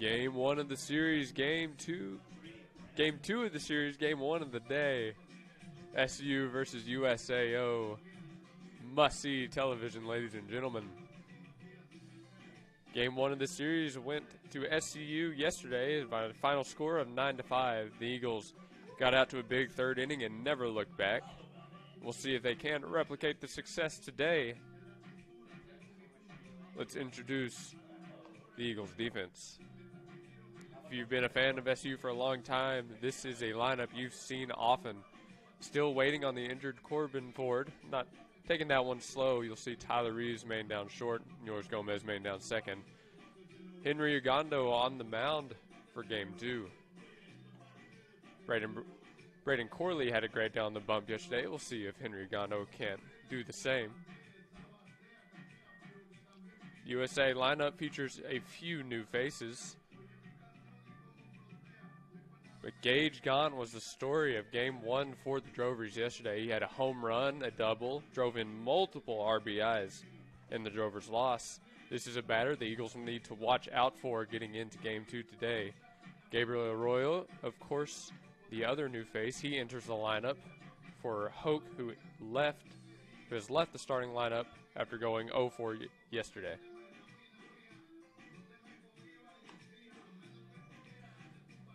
Game one of the series, game two of the series, game one of the day. SCU versus USAO. Must-see television, ladies and gentlemen. Game one of the series went to SCU yesterday by a final score of 9-5. The Eagles got out to a big third inning and never looked back. We'll see if they can replicate the success today. Let's introduce the Eagles defense. If you've been a fan of SU for a long time, this is a lineup you've seen often. Still waiting on the injured Corbin Ford. Not taking that one slow. You'll see Tyler Reeves main down short. Yours Gomez main down second. Henry Ugando on the mound for game two. Braden Corley had a great down the bump yesterday. We'll see if Henry Ugando can't do the same. USA lineup features a few new faces. But Gage Gaunt was the story of game one for the Drovers yesterday. He had a home run, a double, drove in multiple RBIs in the Drovers' loss. This is a batter the Eagles will need to watch out for getting into game two today. Gabriel Arroyo, of course, the other new face, he enters the lineup for Hoke, who has left the starting lineup after going 0-4 yesterday.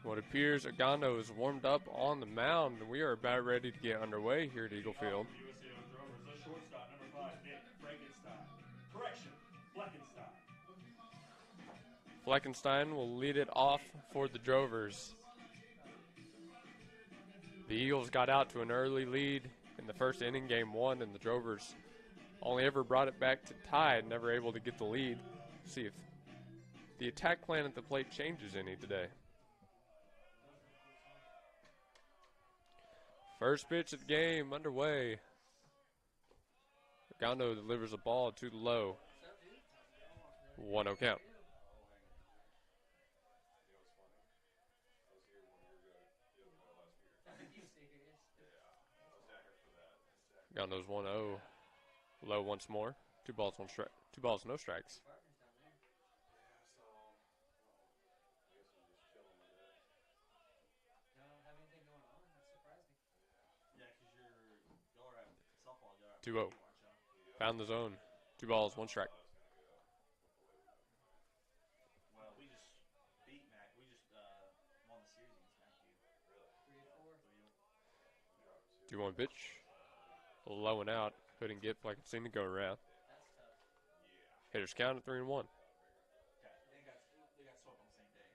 What appears Ugando is warmed up on the mound, and we are about ready to get underway here at Eagle Field. Fleckenstein will lead it off for the Drovers. The Eagles got out to an early lead in the first inning, game one, and the Drovers only ever brought it back to tied, never able to get the lead. See if the attack plan at the plate changes any today. First pitch of the game underway. Ugando delivers a ball too low. 1-0 count. Ugando's 1-0. Low once more. 2 balls, 1 strike. 2 balls, no strikes. Two-0. Found the zone. 2 balls, 1 strike. Well, we just beat Mac. We just won the series against Mac. 2-1 pitch. Low and out. Couldn't get like it's seen to go around. Hitters count at 3-1. They got swept on the same day.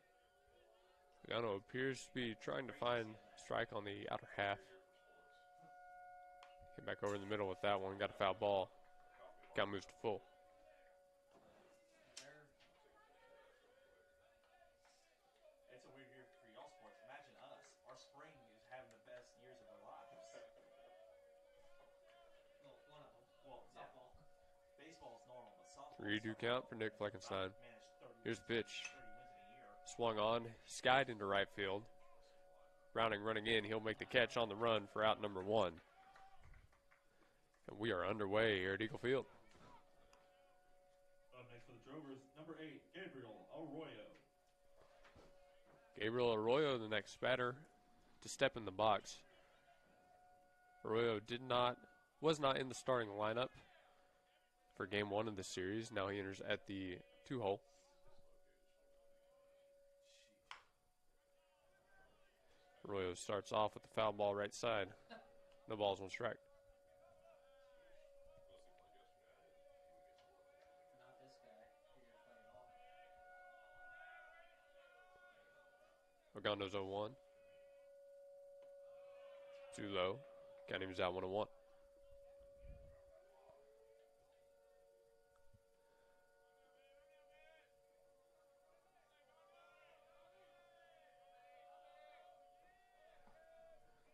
Ugando appears to be trying to find strike on the outer half. Came back over in the middle with that one. Got a foul ball. Got moves to full. It's a weird year for y'all sports. Imagine us. Our spring is having the best years of our lives. Well, one of them. Well, softball. Baseball is normal, but softball. 3-2 count for Nick Fleckenstein. Here's the pitch. Swung on, skied into right field. Browning running in. He'll make the catch on the run for out number 1. And we are underway here at Eagle Field. Up next for the Drovers, number 8, Gabriel Arroyo. Gabriel Arroyo, the next batter to step in the box. Arroyo was not in the starting lineup for game 1 of the series. Now he enters at the 2-hole. Arroyo starts off with the foul ball right side. No balls, 1 strike. Ugando's 0-1. Too low. Count him as out 1-1.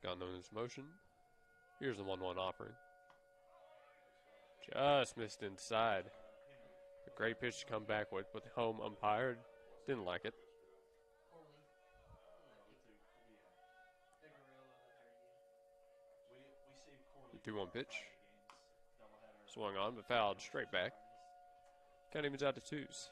Ugando in his motion. Here's the 1-1 offering. Just missed inside. A great pitch to come back with, but the home umpire didn't like it. 2-1 pitch. Swung on, but fouled straight back. Count him as out to 2s.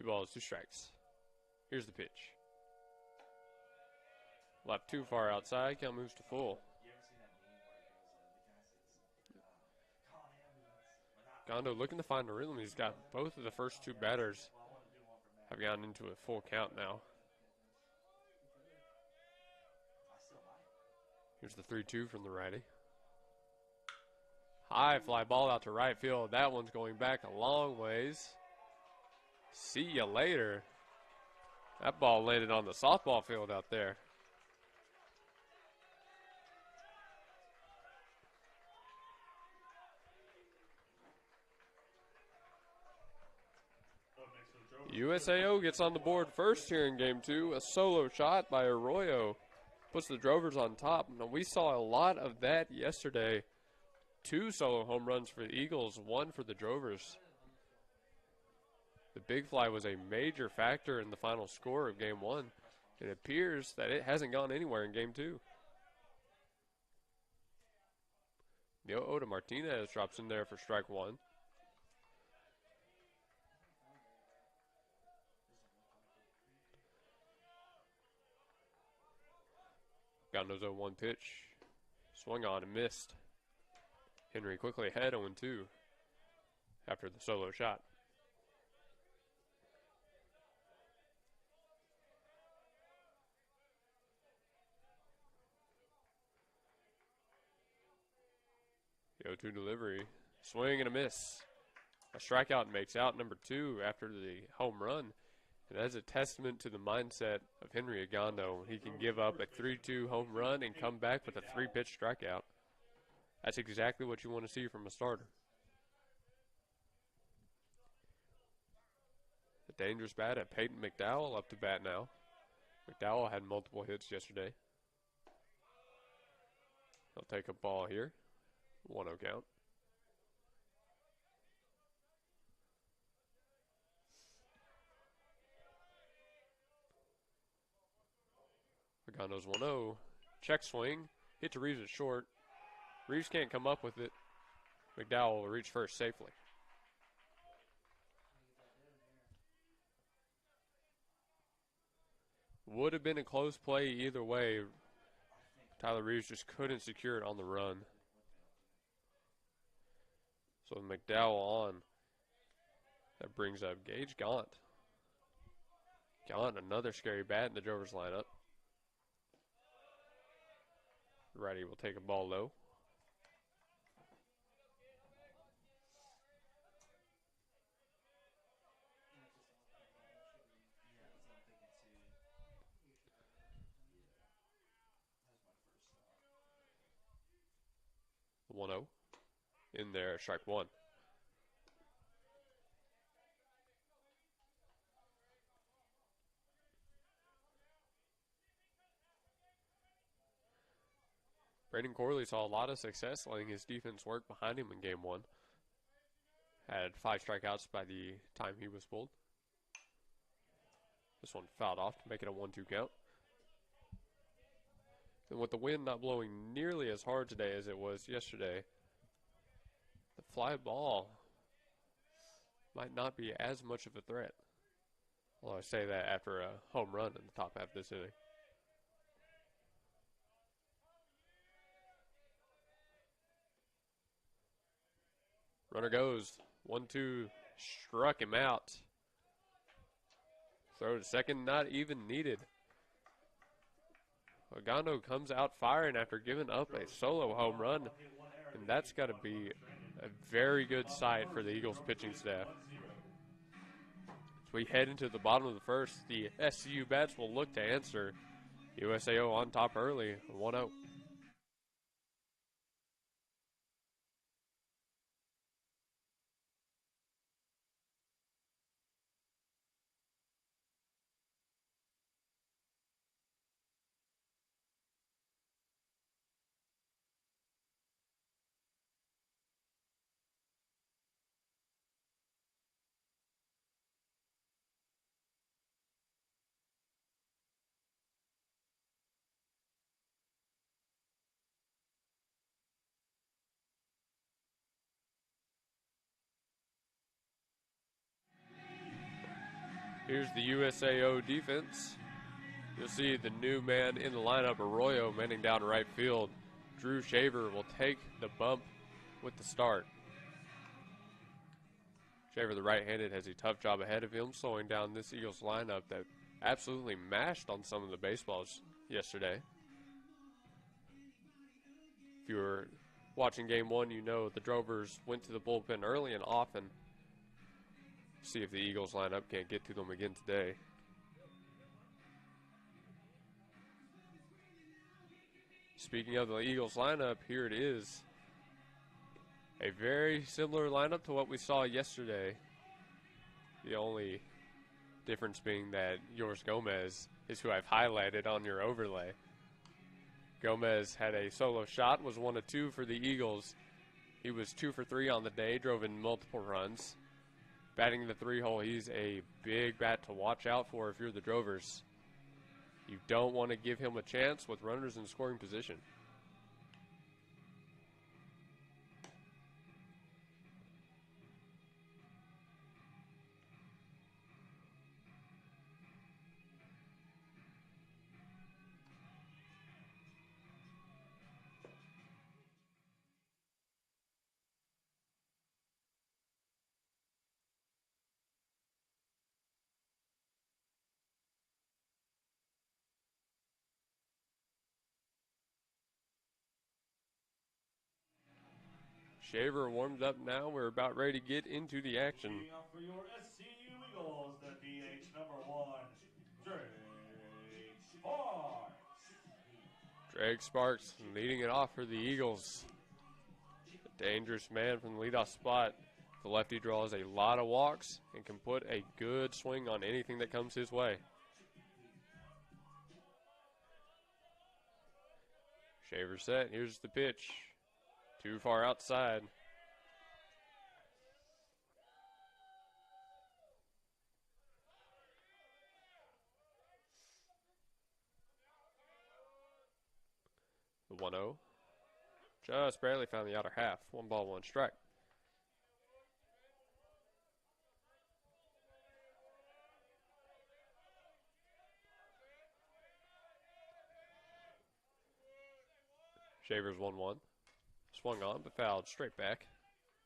2 balls, 2 strikes. Here's the pitch. Left too far outside. Count moves to full. You ever seen that meme where it goes, the guy says, call an ambulance. But Gondo looking to find a rhythm. He's got both of the first 2 batters well, I want to do one for Matt. have gotten into a full count now. I still might. Here's the 3-2 from the righty. High fly ball out to right field. That one's going back a long ways. See ya later. That ball landed on the softball field out there. USAO gets on the board first here in game 2. A solo shot by Arroyo puts the Drovers on top. Now, we saw a lot of that yesterday. 2 solo home runs for the Eagles, 1 for the Drovers. The big fly was a major factor in the final score of game 1. It appears that it hasn't gone anywhere in game 2. Neil Oda Martinez drops in there for strike 1. Gando's 0-1 pitch. Swung on and missed. Henry quickly ahead 0-2 after the solo shot. The 0-2 delivery. Swing and a miss. A strikeout makes out number 2 after the home run. And that's a testament to the mindset of Henry Agando. He can give up a 3-2 home run and come back with a 3-pitch strikeout. That's exactly what you want to see from a starter. The dangerous bat at Peyton McDowell up to bat now. McDowell had multiple hits yesterday. He'll take a ball here. 1-0 count. Agando's 1-0. Check swing. Hit to Reeves at short. Reeves can't come up with it. McDowell will reach first safely. Would have been a close play either way. Tyler Reeves just couldn't secure it on the run. So McDowell on. That brings up Gage Gaunt. Gaunt, another scary bat in the Drovers lineup. Righty will take a ball low. Yeah, that's what I'm thinking too. That was my first thought. 1-0. In there, strike 1. Braden Corley saw a lot of success letting his defense work behind him in game 1. Had 5 strikeouts by the time he was pulled. This one fouled off to make it a 1-2 count. And with the wind not blowing nearly as hard today as it was yesterday, the fly ball might not be as much of a threat. Well, I say that after a home run in the top half of this inning. Runner goes. 1-2. Struck him out. Throw to second, not even needed. Agando comes out firing after giving up a solo home run. And that's got to be a very good sight for the Eagles pitching staff. As we head into the bottom of the first, the SCU bats will look to answer. USAO on top early, 1-0. Here's the USAO defense. You'll see the new man in the lineup, Arroyo, manning down right field. Drew Shaver will take the bump with the start. Shaver, the right-handed, has a tough job ahead of him, slowing down this Eagles lineup that absolutely mashed on some of the baseballs yesterday. If you were watching game one, you know the Drovers went to the bullpen early and often. See if the Eagles lineup can't get to them again today. Speaking of the Eagles lineup, here it is. A very similar lineup to what we saw yesterday. The only difference being that Yours Gomez is who I've highlighted on your overlay. Gomez had a solo shot, was 1 of 2 for the Eagles. He was 2 for 3 on the day, drove in multiple runs. Batting the 3-hole, he's a big bat to watch out for if you're the Drovers. You don't want to give him a chance with runners in scoring position. Shaver warmed up now. We're about ready to get into the action. Teeing off for your SCU Eagles, the DH number 1, Drake Sparks. Drake Sparks leading it off for the Eagles. A dangerous man from the leadoff spot. The lefty draws a lot of walks and can put a good swing on anything that comes his way. Shaver set. Here's the pitch. Too far outside. The 1-0. Just barely found the outer half. 1 ball, 1 strike. Shaver's 1-1. Swung on, but fouled straight back.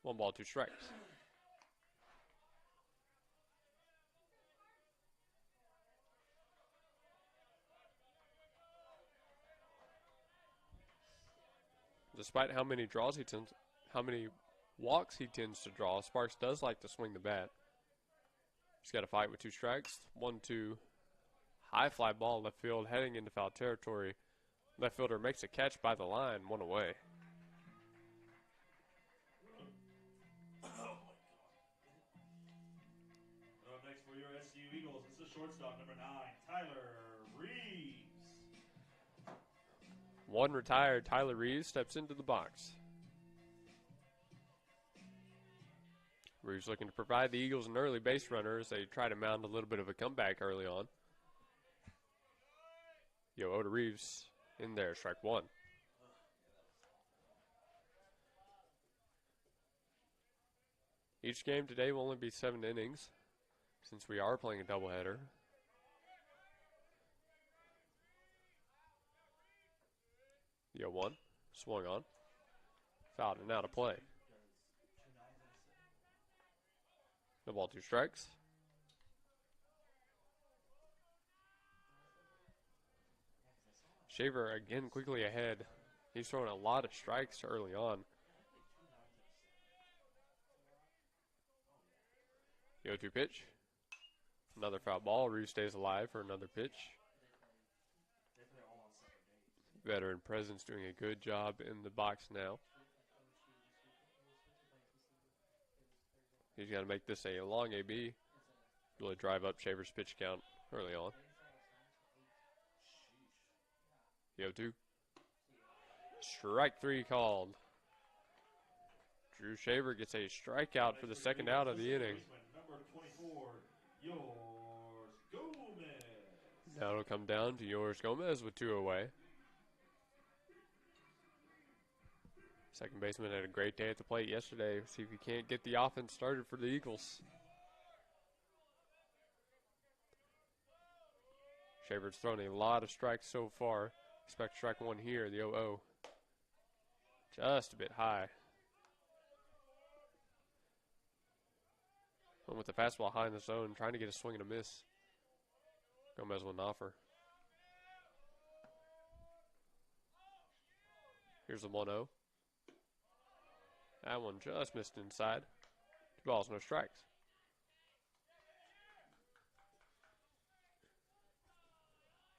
1 ball, 2 strikes. Despite how many walks he tends to draw, Sparks does like to swing the bat. He's got a fight with 2 strikes. 1-2. High fly ball left field heading into foul territory. Left fielder makes a catch by the line, 1 away. Up next for your SCU Eagles, it's the shortstop number 9, Tyler Reeves. 1 retired, Tyler Reeves steps into the box. Reeves looking to provide the Eagles an early base runner as they try to mount a little bit of a comeback early on. Oda Reeves in there, strike 1. Each game today will only be 7 innings since we are playing a doubleheader. The 0-1, swung on, fouled and out of play. No ball, 2 strikes. Shaver again quickly ahead. He's throwing a lot of strikes early on. The 0-2 pitch. Another foul ball. Reeves stays alive for another pitch. Veteran presence doing a good job in the box now. He's got to make this a long AB. Really drive up Shaver's pitch count early on. The 0-2. Strike 3 called. Drew Shaver gets a strikeout for the second out of the inning. Number 24, Yours Gomez. Now it'll come down to Yours Gomez with 2 away. Second baseman had a great day at the plate yesterday. See if he can't get the offense started for the Eagles. Shaver's thrown a lot of strikes so far. Expect strike one here, the 0-0. Just a bit high. Went with the fastball high in the zone, trying to get a swing and a miss. Gomez with an offer. Here's the 1-0. That one just missed inside. 2 balls, no strikes.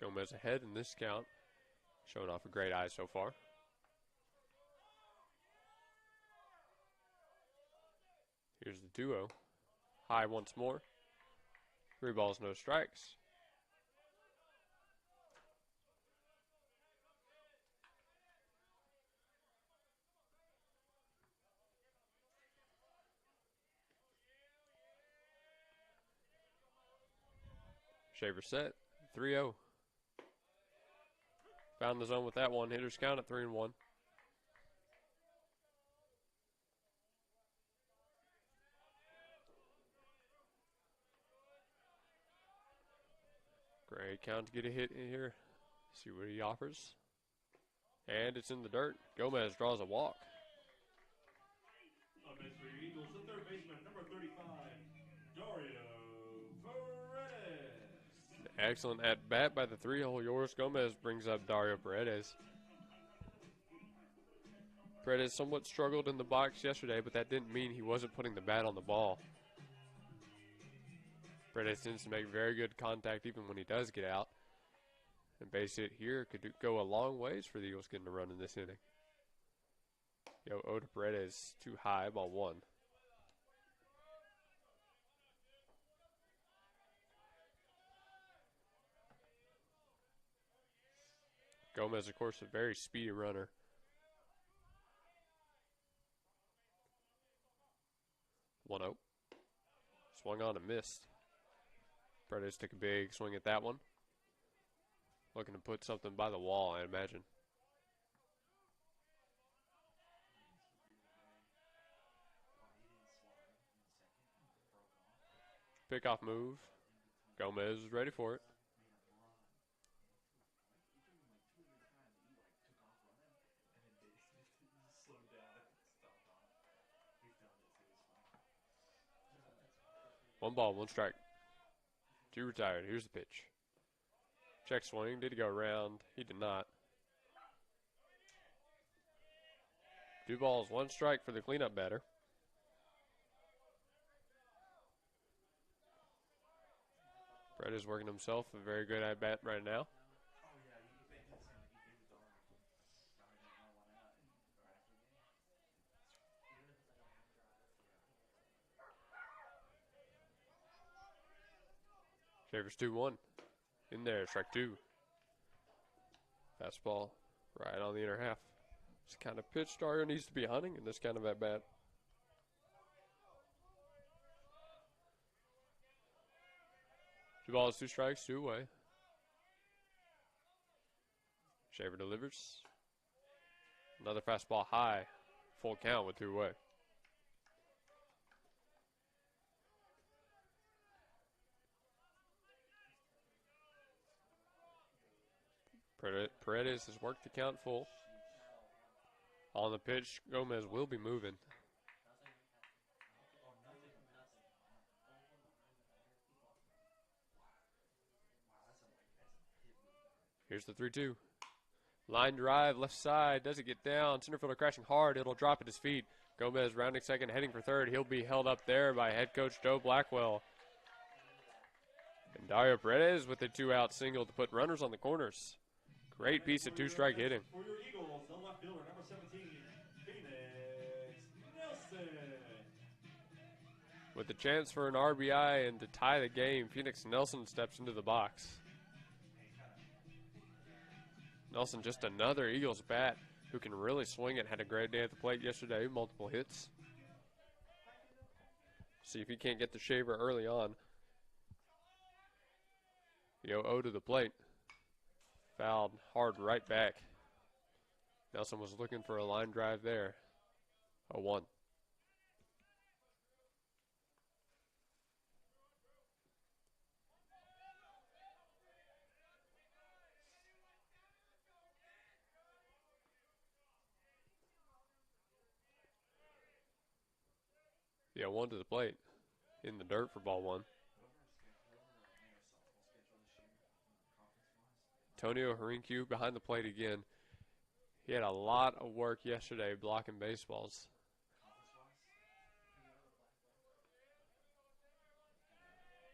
Gomez ahead in this count. Showing off a great eye so far. Here's the 2-0. High once more. 3 balls, no strikes. Shaver set. 3-0. Found the zone with that one. Hitters count at 3-1. Great count to get a hit in here. See what he offers. And it's in the dirt. Gomez draws a walk. On base for your Eagles, the third baseman, number 35, Dario Paredes. Excellent at bat by the 3-hole. Yoris Gomez brings up Dario Paredes. Paredes somewhat struggled in the box yesterday, but that didn't mean he wasn't putting the bat on the ball. Paredes tends to make very good contact even when he does get out. And base hit here could go a long ways for the Eagles getting a run in this inning. Oda Paredes too high, ball 1. Gomez, of course, a very speedy runner. One out. Swung on and missed. Paredes took a big swing at that one. Looking to put something by the wall, I imagine. Pickoff move. Gomez is ready for it. One ball, 1 strike. 2 retired. Here's the pitch. Check swing. Did he go around? He did not. 2 balls, 1 strike for the cleanup batter. Brett is working himself a very good at bat right now. Shavers 2-1. In there, strike 2. Fastball right on the inner half. It's the kind of pitch Dario needs to be hunting in this kind of at bat. Two balls, 2 strikes, 2 away. Shaver delivers. Another fastball high. Full count with 2 away. Paredes has worked the count full. On the pitch, Gomez will be moving. Here's the 3-2. Line drive, left side. Does it get down? Center fielder crashing hard. It'll drop at his feet. Gomez rounding second, heading for third. He'll be held up there by head coach Joe Blackwell. And Dario Paredes with a 2-out single to put runners on the corners. Great piece of 2-strike hitting. For your Eagles, the left fielder, number 17, Phoenix Nelson. With the chance for an RBI and to tie the game, Phoenix Nelson steps into the box. Nelson, just another Eagles bat who can really swing it. Had a great day at the plate yesterday, multiple hits. See if he can't get the shaver early on. The 0-0 to the plate. Fouled hard right back. Nelson was looking for a line drive there. 0-1. Yeah, one to the plate. In the dirt for ball one. Antonio Harinkyu behind the plate again. He had a lot of work yesterday blocking baseballs.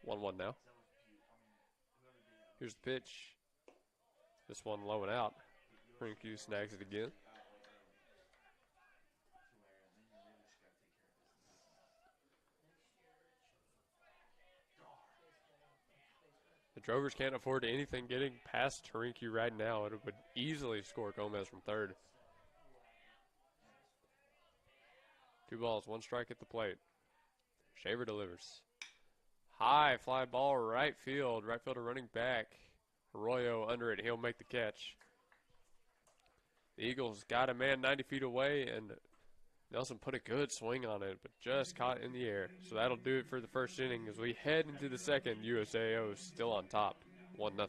1-1 now. Here's the pitch. This one low and out. Harinkyu snags it again. The Drovers can't afford anything getting past Harinkyu right now. It would easily score Gomez from third. 2 balls, 1 strike at the plate. Shaver delivers. High fly ball right field. Right fielder running back. Arroyo under it. He'll make the catch. The Eagles got a man 90 feet away, and Nelson put a good swing on it, but just caught in the air. So that'll do it for the first inning as we head into the second. USAO still on top, 1-0.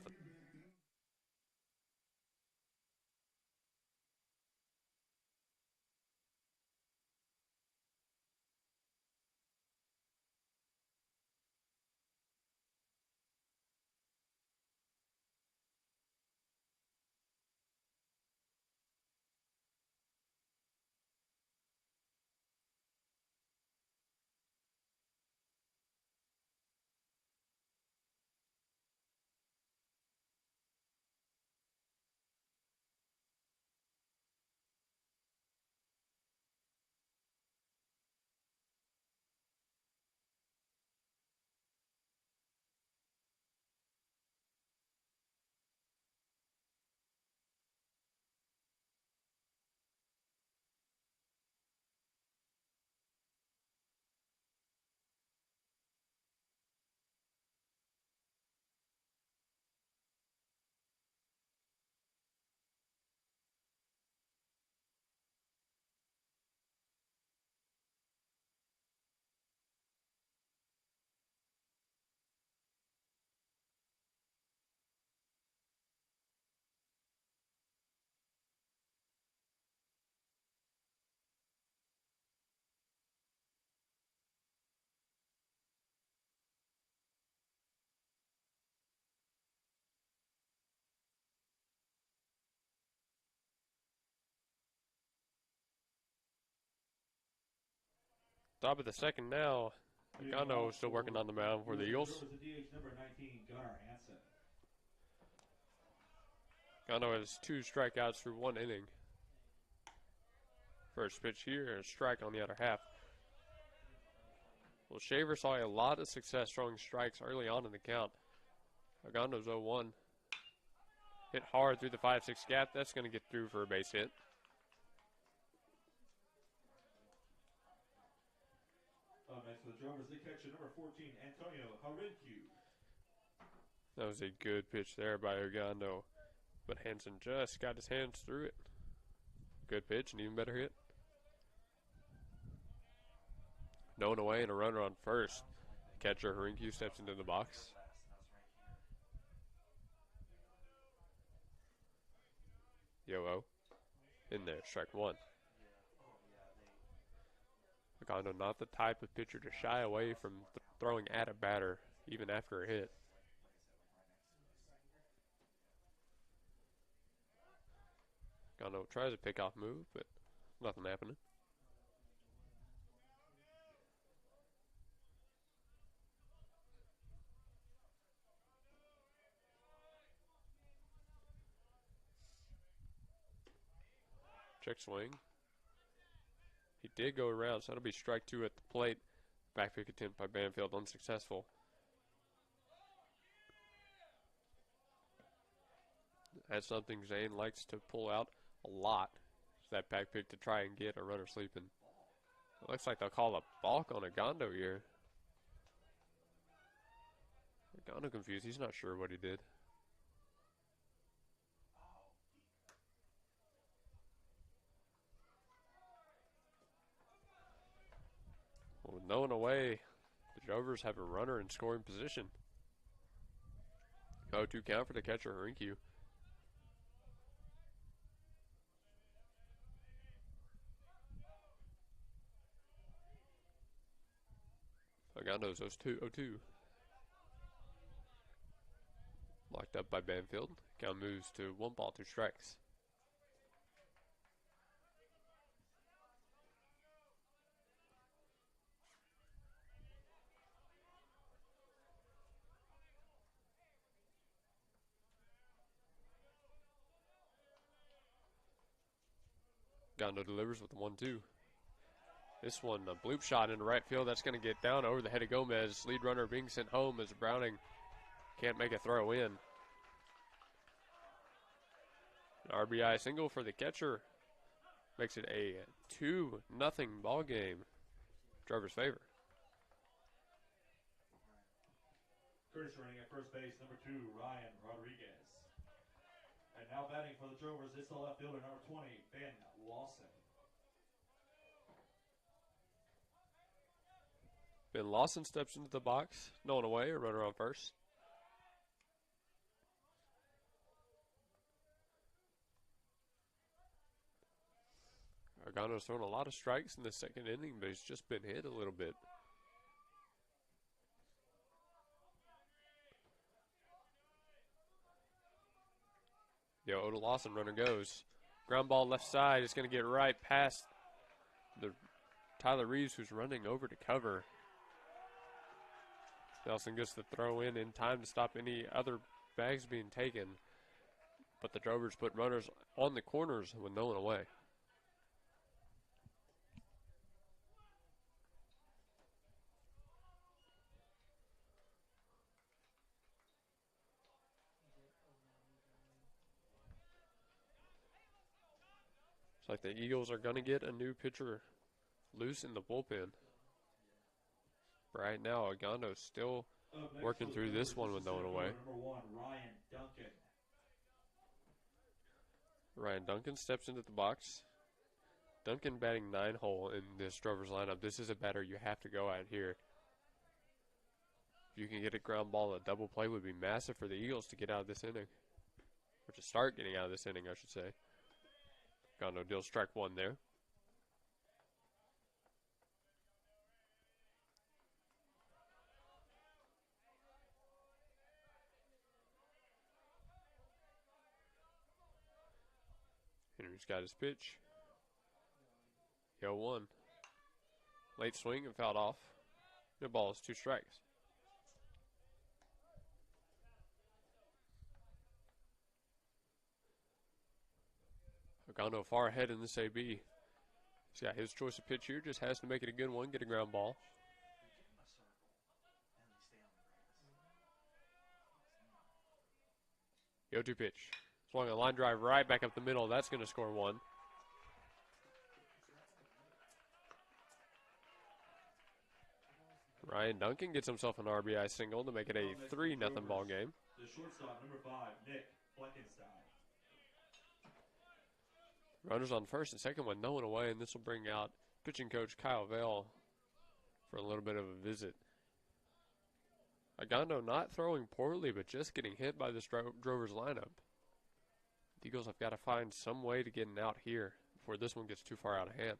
Top of the second now. Agano still working on the mound for the Eagles. Agano has 2 strikeouts through 1 inning. First pitch here, and a strike on the other half. Well, Shaver saw a lot of success throwing strikes early on in the count. Agando's 0-1. Hit hard through the 5-6 gap. That's going to get through for a base hit. Next for the Drovers, they catch number 14, Antonio Harinkyu. That was a good pitch there by Ogando, but Hansen just got his hands through it. Good pitch, an even better hit. No one away and a runner on first. Catcher Harinkyu steps into the box. Yo-oh. In there, strike 1. Ogando not the type of pitcher to shy away from throwing at a batter, even after a hit. Ogando tries a pickoff move, but nothing happening. Check swing. He did go around, so that'll be strike 2 at the plate. Back pick attempt by Banfield, unsuccessful. That's something Zane likes to pull out a lot. It's that back pick to try and get a runner sleeping. It looks like they'll call a balk on Ogando here. Ogando confused. He's not sure what he did. Well, with no one away, the Drovers have a runner in scoring position. 0-2 count for the catcher, Harinkyu. Argando's 0-2. Locked up by Banfield. Count moves to 1 ball, 2 strikes. Gondo delivers with the 1-2. This one, a bloop shot into right field. That's going to get down over the head of Gomez. Lead runner being sent home as Browning can't make a throw in. An RBI single for the catcher makes it a 2-0 ball game. Drover's favor. Curtis running at first base, number 2, Ryan Rodriguez. And now batting for the Drovers, it's the left fielder, number 20, Ben Lawson. Ben Lawson steps into the box. No one away, a runner on first. Argando's thrown a lot of strikes in the second inning, but he's just been hit a little bit. Oda Lawson, runner goes. Ground ball left side is going to get right past the Tyler Reeves, who's running over to cover. Nelson gets the throw in time to stop any other bags being taken. But the Drovers put runners on the corners with no one away. It's like the Eagles are going to get a new pitcher loose in the bullpen. Right now, Argando's still working through this one with no one away. Number 1, Ryan Duncan. Ryan Duncan steps into the box. Duncan batting 9-hole in this Drovers lineup. This is a batter you have to go at here. If you can get a ground ball, a double play would be massive for the Eagles to get out of this inning. Or to start getting out of this inning, I should say. Argando deals strike 1 there. Henry's got his pitch. 0-1. Late swing and fouled off. No ball is 2 strikes. Argando far ahead in this AB. He's got his choice of pitch here. Just has to make it a good one, get a ground ball. 0-2 pitch. Swung a line drive right back up the middle. That's going to score 1. Ryan Duncan gets himself an RBI single to make it a 3-0 ball game. The shortstop, number 5, Nick Fleckenstein. Runners on first and second with no one away, and this will bring out pitching coach Kyle Vale for a little bit of a visit. Argando not throwing poorly, but just getting hit by this Drovers lineup. The Eagles have got to find some way to get an out here before this one gets too far out of hand.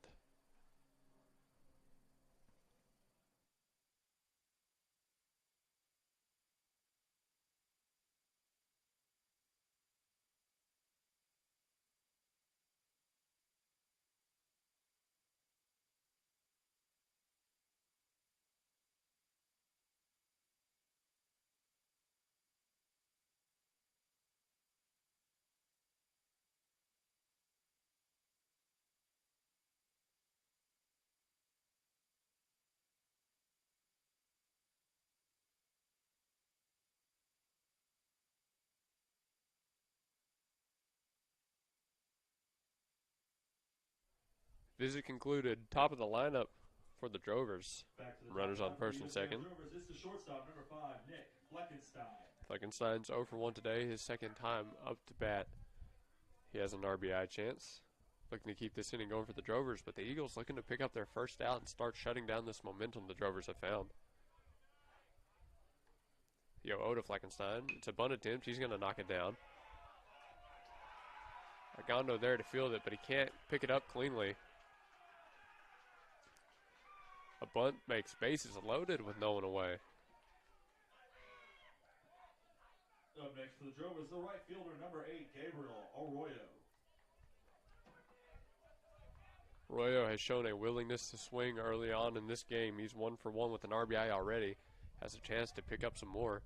Visit concluded. Top of the lineup for the Drovers. Runners on first and second. It's the shortstop, number 5, Nick Fleckenstein. Fleckenstein's 0 for 1 today, his second time up to bat. He has an RBI chance. Looking to keep this inning going for the Drovers, but the Eagles looking to pick up their first out and start shutting down this momentum the Drovers have found. 0 to Fleckenstein. It's a bunt attempt. He's going to knock it down. Argando there to field it, but he can't pick it up cleanly. A bunt makes bases loaded with no one away. Up next for the Drovers, the right fielder, number 8, Gabriel Arroyo. Arroyo has shown a willingness to swing early on in this game. He's 1 for 1 with an RBI already. Has a chance to pick up some more.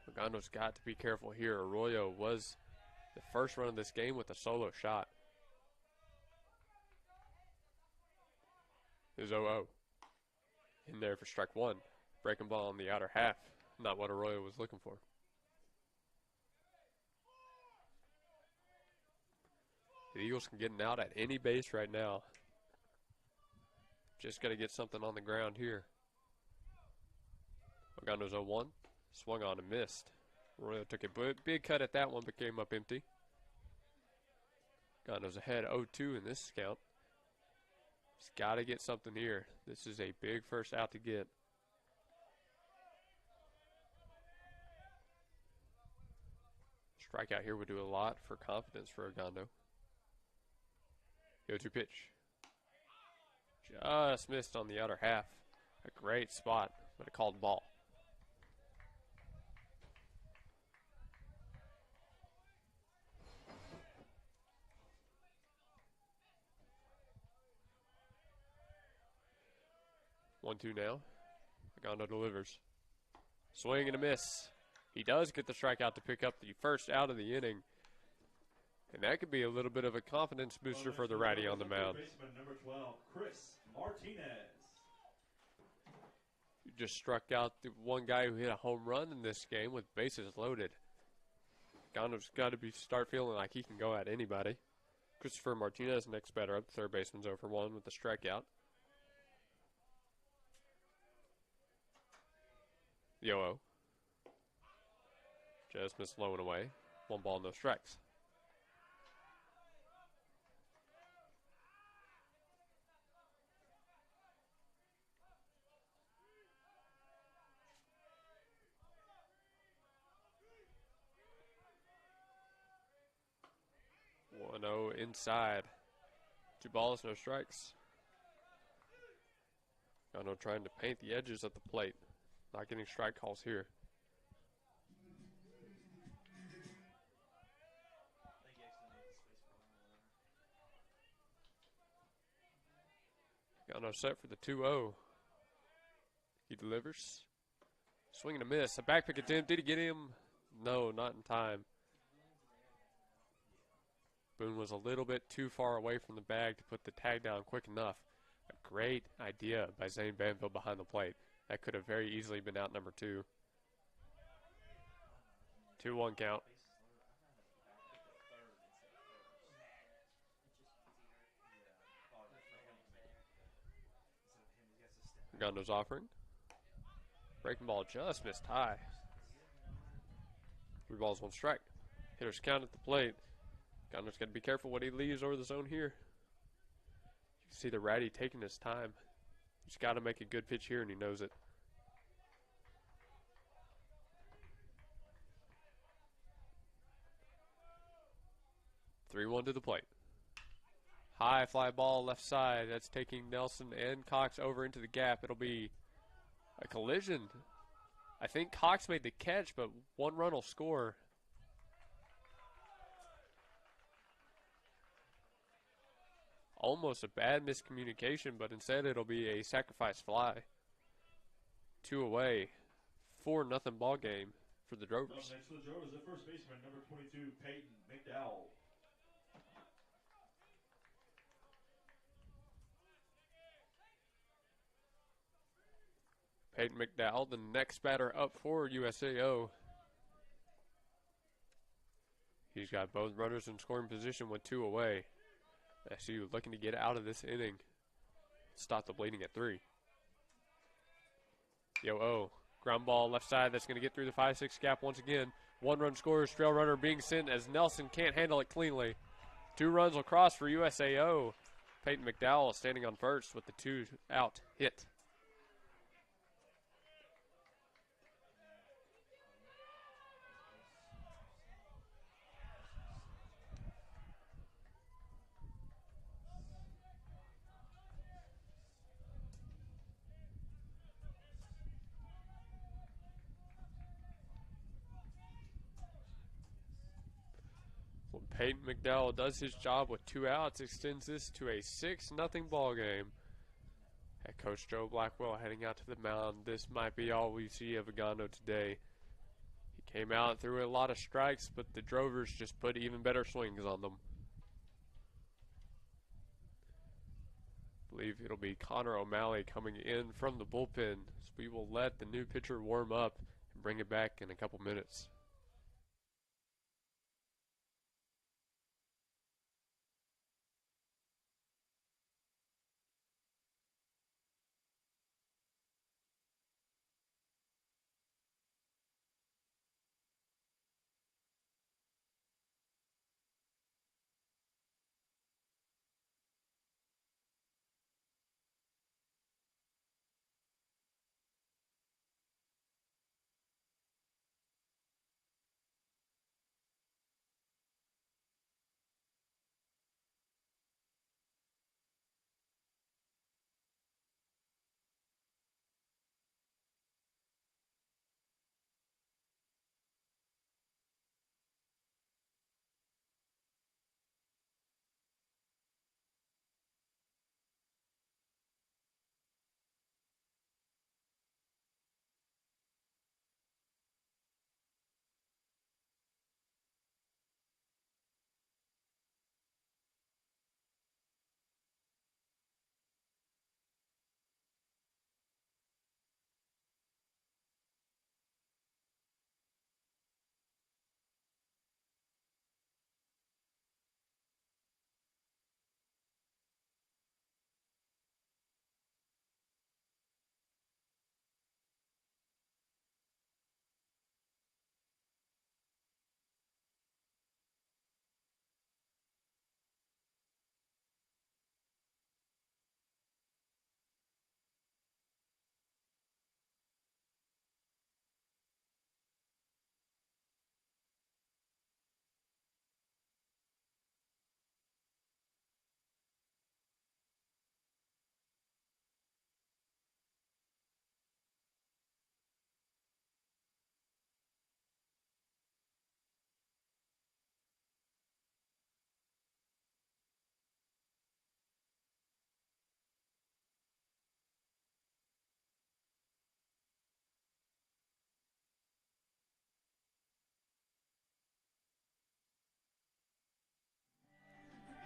Ogando's got to be careful here. Arroyo was the first run of this game with a solo shot. Is 0-0. In there for strike 1. Breaking ball on the outer half. Not what Arroyo was looking for. The Eagles can get an out at any base right now. Just got to get something on the ground here. Ogando's 0-1. Swung on and missed. Arroyo took a big cut at that one, but came up empty. Ogando's ahead 0-2 in this count. He's got to get something here. This is a big first out to get. Strikeout here would do a lot for confidence for Ogando. 0-2 pitch. Just missed on the outer half. A great spot, but a called ball. One-two now. Ogando delivers. Swing and a miss. He does get the strikeout to pick up the first out of the inning. And that could be a little bit of a confidence booster for the righty on the mound. Baseman number 12, Chris Martinez. You just struck out the one guy who hit a home run in this game with bases loaded. Ogando's got to start feeling like he can go at anybody. Christopher Martinez, next batter up. Third baseman's 0 for 1 with the strikeout. The 0-0. Just missed low and away. 1 ball, no strikes. One-0 inside. 2 balls, no strikes. Ogando trying to paint the edges at the plate. Not getting strike calls here. Ogando set for the 2-0. He delivers. Swing and a miss. A back pick attempt. Did he get him? No, not in time. Boone was a little bit too far away from the bag to put the tag down quick enough. A great idea by Zane Banville behind the plate. That could have very easily been out number 2. 2-1 count. Ogando's offering. Breaking ball just missed high. 3 balls, 1 strike. Hitters count at the plate. Ogando's got to be careful what he leaves over the zone here. You can see the righty taking his time. He's got to make a good pitch here, and he knows it. Three-one to the plate. High fly ball left side. That's taking Nelson and Cox over into the gap. It'll be a collision. I think Cox made the catch, but 1 run will score. Almost a bad miscommunication, but instead it'll be a sacrifice fly. 2 away. 4-0 ball game for the Drovers. Up next for the Drovers, the first baseman, number 22, Peyton McDowell. Peyton McDowell, the next batter up for USAO. He's got both runners in scoring position with 2 away. SCU looking to get out of this inning. Stop the bleeding at 3. Yo-oh. Ground ball left side. That's going to get through the 5-6 gap once again. 1 run scores. Trail runner being sent as Nelson can't handle it cleanly. 2 runs will cross for USAO. Peyton McDowell standing on first with the 2 out hit. Peyton McDowell does his job with 2 outs, extends this to a 6-0 ball game. Head coach Joe Blackwell heading out to the mound. This might be all we see of Agano today. He came out and threw a lot of strikes, but the Drovers just put even better swings on them. I believe it'll be Connor O'Malley coming in from the bullpen, so we will let the new pitcher warm up and bring it back in a couple minutes.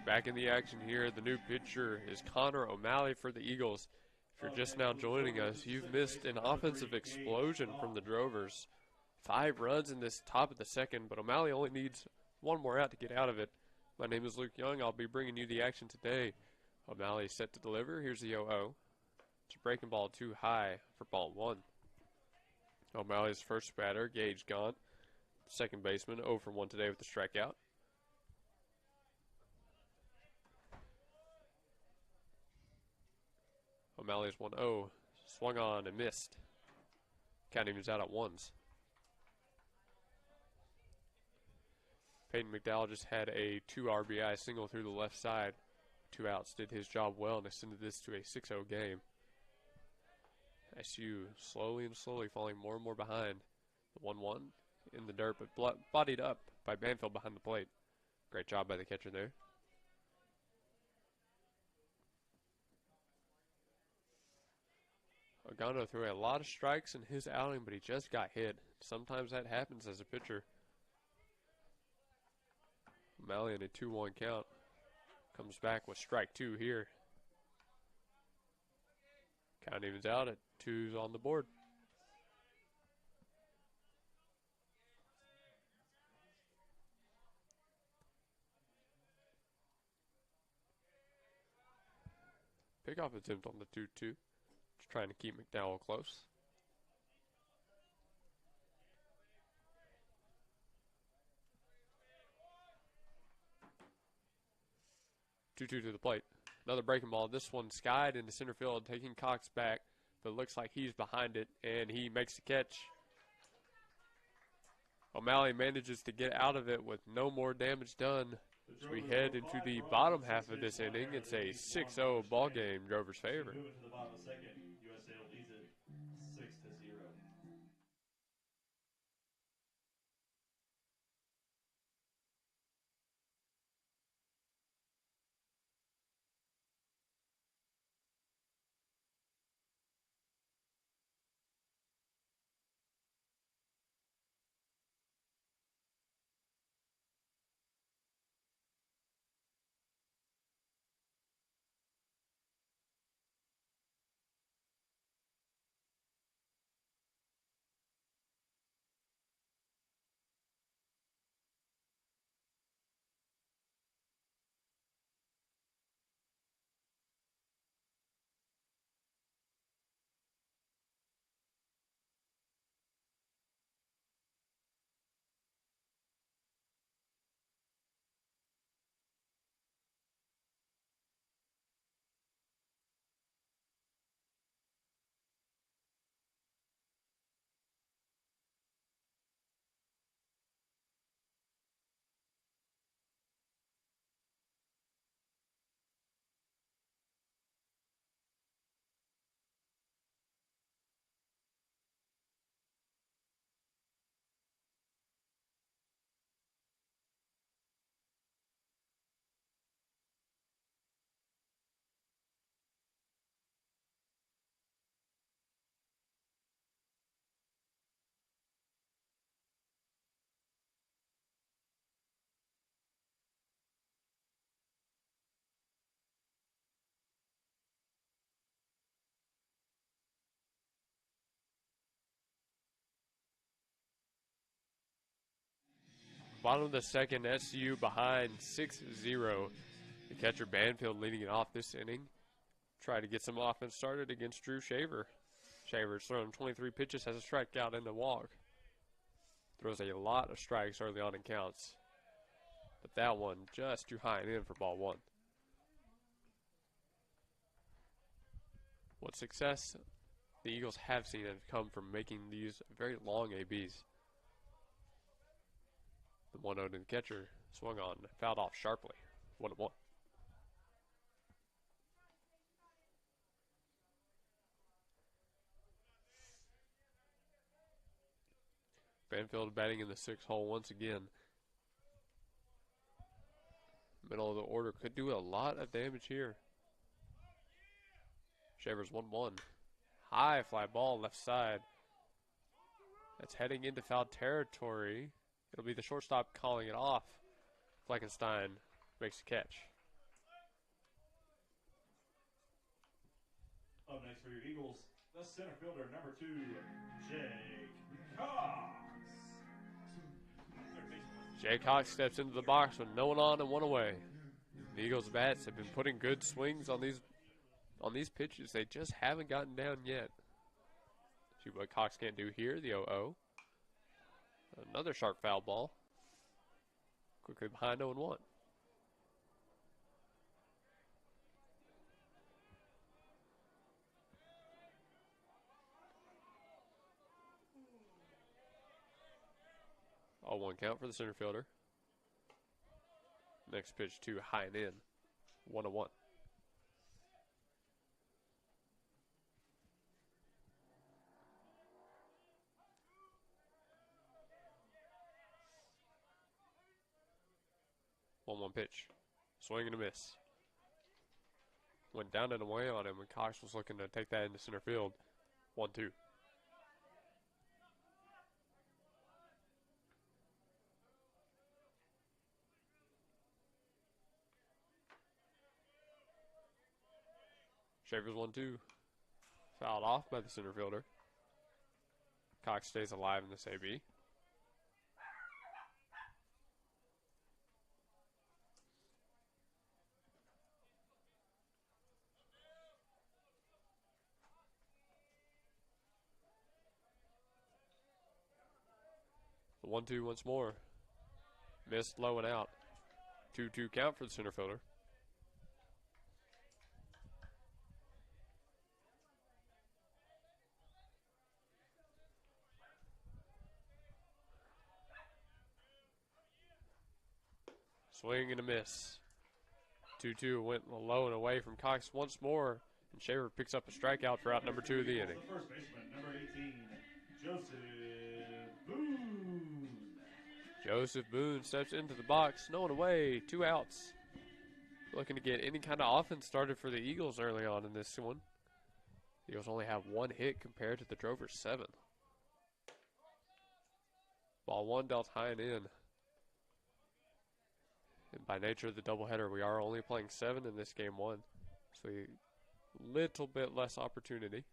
Back in the action here, the new pitcher is Connor O'Malley for the Eagles. If you're just now joining us, you've missed an offensive explosion from the Drovers. 5 runs in this top of the second, but O'Malley only needs 1 more out to get out of it. My name is Luke Young. I'll be bringing you the action today. O'Malley is set to deliver. Here's the 0-0. It's a breaking ball too high for ball 1. O'Malley's first batter, Gage Gaunt. Second baseman, 0 for 1 today with the strikeout. O'Malley's 1-0. Swung on and missed. Count evens out at 1s. Peyton McDowell just had a 2 RBI single through the left side. 2 outs, did his job well and extended this to a 6-0 game. SCU slowly and slowly falling more and more behind. The 1-1 in the dirt, but bodied up by Banfield behind the plate. Great job by the catcher there. Ogando threw a lot of strikes in his outing, but he just got hit. Sometimes that happens as a pitcher. O'Malley in a 2-1 count. Comes back with strike 2 here. Count evens out at 2's on the board. Pickoff attempt on the 2-2. Just trying to keep McDowell close. Two to the plate. Another breaking ball. This one skied into center field, taking Cox back, but it looks like he's behind it, and he makes the catch. O'Malley manages to get out of it with no more damage done. As we head into the bottom half of this inning, it's a 6-0 ball game, Drovers' favor. Moving to the bottom of the second, USA leads it 6-0. Bottom of the second, SCU behind 6-0. The catcher Banfield leading it off this inning. Try to get some offense started against Drew Shaver. Shaver's thrown 23 pitches, has a strikeout and a walk. Throws a lot of strikes early on in counts. But that one just too high and in for ball one. What success the Eagles have seen have come from making these very long ABs. The 1-0 to the catcher swung on, fouled off sharply. 1-1. Banfield batting in the 6th hole once again. Middle of the order could do a lot of damage here. Shaver's 1-1. High fly ball left side. That's heading into foul territory. It'll be the shortstop calling it off. Fleckenstein makes the catch. Up next for your Eagles, the center fielder, number 2, Jake Cox. Jay Cox steps into the box with no one on and one away. The Eagles' bats have been putting good swings on these pitches. They just haven't gotten down yet. See what Cox can't do here. The 0-0. Another sharp foul ball. Quickly behind 0-1. All one count for the center fielder. Next pitch to high and in. 1-1. One pitch. Swing and a miss. Went down and away on him when Cox was looking to take that into center field. 1-2. Shaver's 1-2. Fouled off by the center fielder. Cox stays alive in this AB. The 1-2 once more. Missed low and out. 2-2 count for the center fielder. Swing and a miss. 2-2 went low and away from Cox once more, and Shaver picks up a strikeout for out number 2 of the inning. The first baseman, number 18, Joseph Boone. Joseph Boone steps into the box, no one away, 2 outs. Looking to get any kind of offense started for the Eagles early on in this one. The Eagles only have 1 hit compared to the Drovers' 7. Ball 1 dealt high and in. And by nature of the doubleheader, we are only playing 7 in this game 1. So a little bit less opportunity.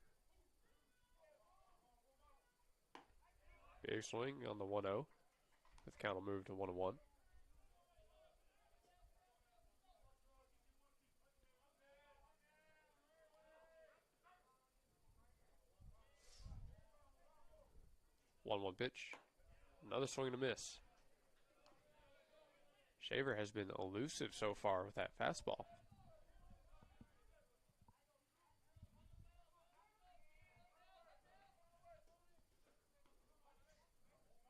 Big swing on the 1-0. The count will move to 1-1. One pitch. Another swing and a miss. Shaver has been elusive so far with that fastball.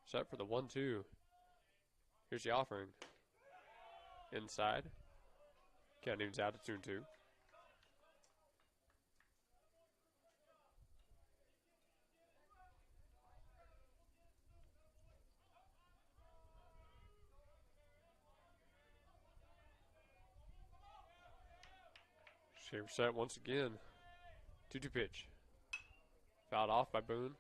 Set for the 1-2. Here's the offering. Inside. Count evens out to 2-2. Shaver set once again. 2-2 pitch. Fouled off by Boone.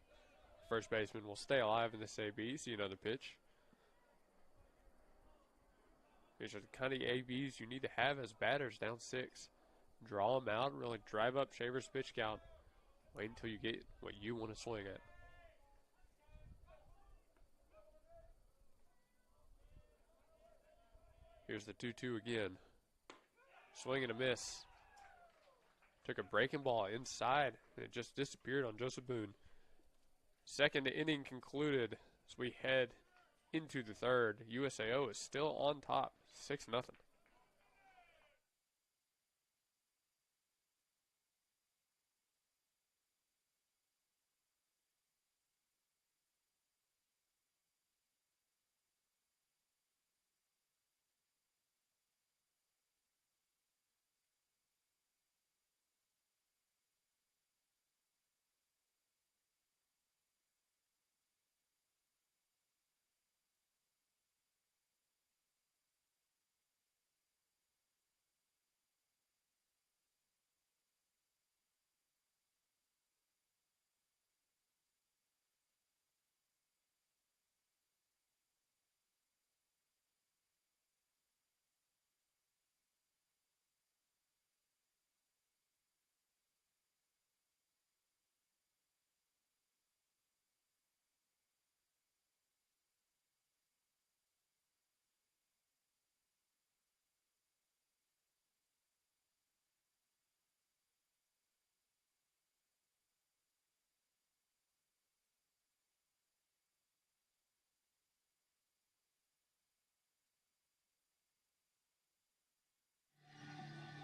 First baseman will stay alive in this AB. See another pitch. These are the kind of ABs you need to have as batters down 6. Draw them out and really drive up Shaver's pitch count. Wait until you get what you want to swing at. Here's the 2-2 again. Swing and a miss. Took a breaking ball inside, and it just disappeared on Joseph Boone. Second inning concluded as we head into the third. USAO is still on top, 6-0.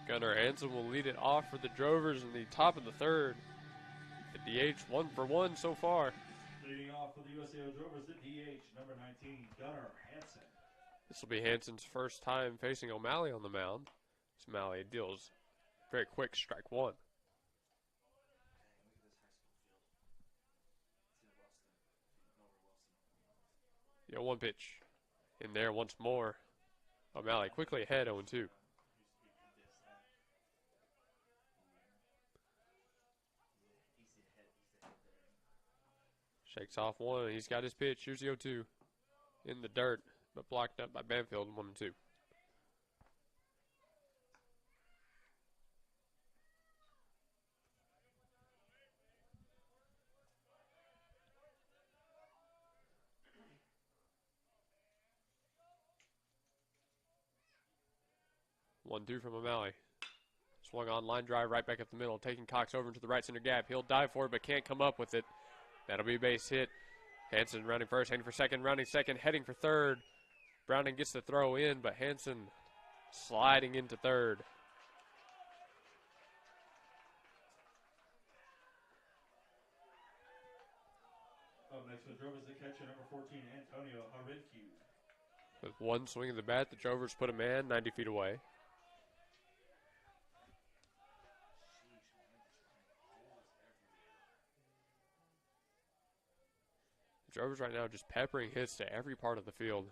Gunnar Hansen will lead it off for the Drovers in the top of the third. The DH 1 for 1 so far. Leading off for the USAO Drovers, the DH, number 19, Gunnar Hansen. This will be Hansen's first time facing O'Malley on the mound. As O'Malley deals very quick strike one. The 0-1 pitch. In there once more. O'Malley quickly ahead 0-2. Shakes off one, and he's got his pitch. Here's the 0-2. In the dirt, but blocked up by Banfield, 1-2. One, two from O'Malley. Swung on, line drive right back up the middle, taking Cox over into the right center gap. He'll dive for it, but can't come up with it. That'll be a base hit. Hansen running first, heading for second, rounding second, heading for third. Browning gets the throw in, but Hansen sliding into third. Up next for the Drovers, the catcher, number 14, Antonio Harinque. With one swing of the bat, the Drovers put a man 90 feet away. The Drovers right now just peppering hits to every part of the field.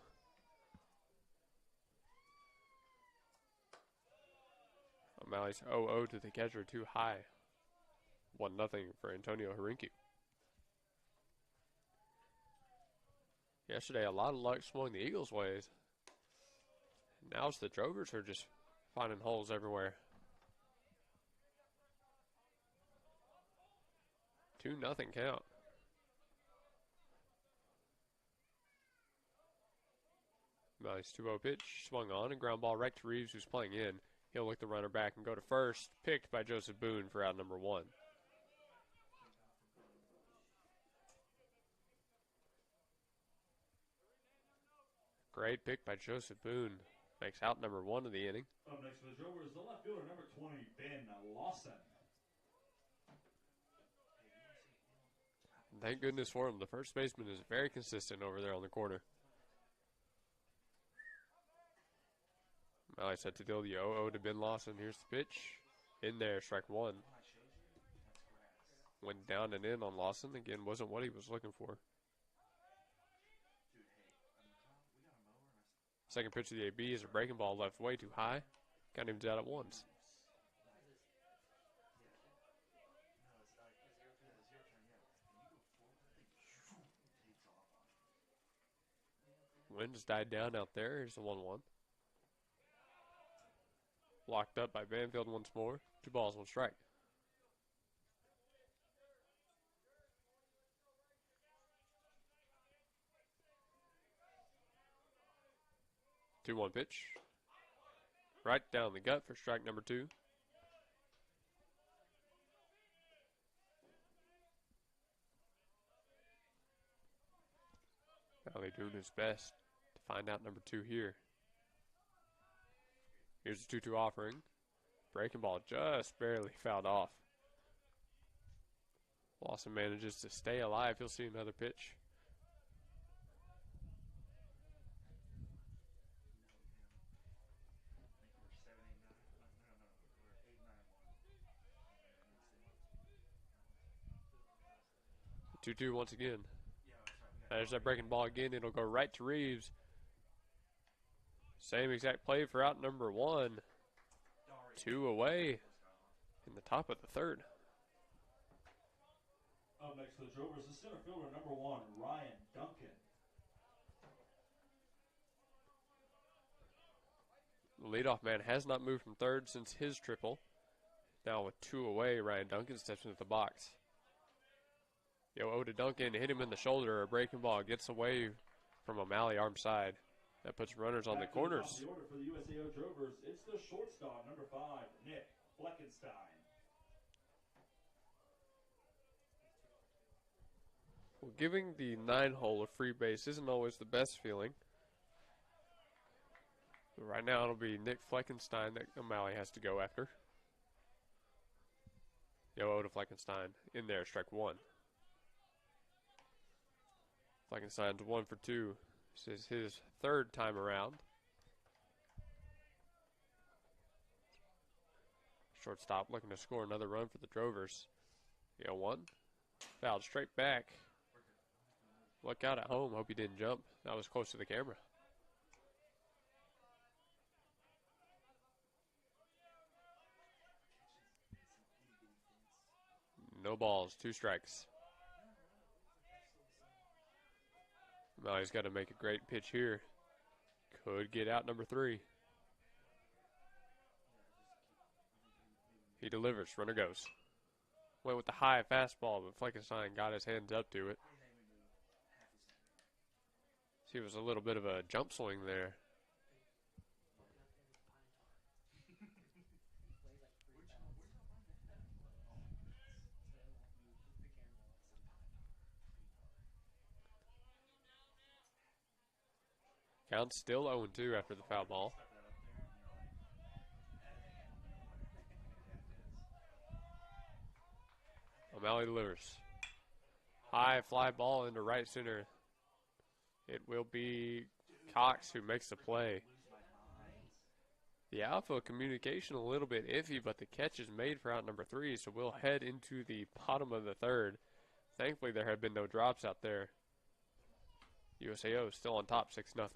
O'Malley's 0-0 to the catcher, too high. 1-0 for Antonio Harinque. Yesterday, a lot of luck swung the Eagles' ways. Now it's the Drovers who are just finding holes everywhere. 2-0 count. Nice 2-0 pitch, swung on, and ground ball right to Reeves, who's playing in. He'll look the runner back and go to first, picked by Joseph Boone for out number 1. Great pick by Joseph Boone. Makes out number 1 of the inning. Up next for the Drovers, the left fielder, number 20, Ben Lawson. Thank goodness for him. The first baseman is very consistent over there on the corner. O'Malley set to deal the 0-0 to Ben Lawson. Here's the pitch. In there, strike one. Went down and in on Lawson. Again, wasn't what he was looking for. Second pitch of the AB is a breaking ball left way too high. Got him down at once. Wind has died down out there. Here's the 1-1. Locked up by Banfield once more. 2 balls, 1 strike. Two-one pitch. right down the gut for strike number 2. Malley doing his best to find out number 2 here. Here's the 2-2 offering. Breaking ball just barely fouled off. Lawson manages to stay alive. He'll see another pitch. The 2-2 once again. There's that breaking ball again. It'll go right to Reeves. Same exact play for out number 1. 2 away in the top of the 3rd. Up next for the Drovers is center fielder number 1, Ryan Duncan. The leadoff man has not moved from 3rd since his triple. Now with 2 away, Ryan Duncan steps into the box. Yo, to Duncan, hit him in the shoulder. A breaking ball gets away from O'Malley arm side. That puts runners on the corners. The order for the USAO Drovers, it's the shortstop, number 5, Nick Fleckenstein. Well, giving the 9-hole a free base isn't always the best feeling. But right now it'll be Nick Fleckenstein that O'Malley has to go after. Yo, to Fleckenstein. In there, strike 1. Fleckenstein's 1 for 2. This is his 3rd time around. Shortstop looking to score another run for the Drovers. 1. Fouled straight back. Look out at home. Hope he didn't jump. That was close to the camera. No balls. 2 strikes. Now he's got to make a great pitch here. Could get out number 3. He delivers. Runner goes. Went with the high fastball, but Fleckenstein got his hands up to it. See, it was a little bit of a jump swing there. Count's still 0-2 after the foul ball. O'Malley delivers. High fly ball into right center. It will be Cox who makes the play. The outfield communication a little bit iffy, but the catch is made for out number 3, so we'll head into the bottom of the 3rd. Thankfully, there have been no drops out there. USAO still on top, 6-0.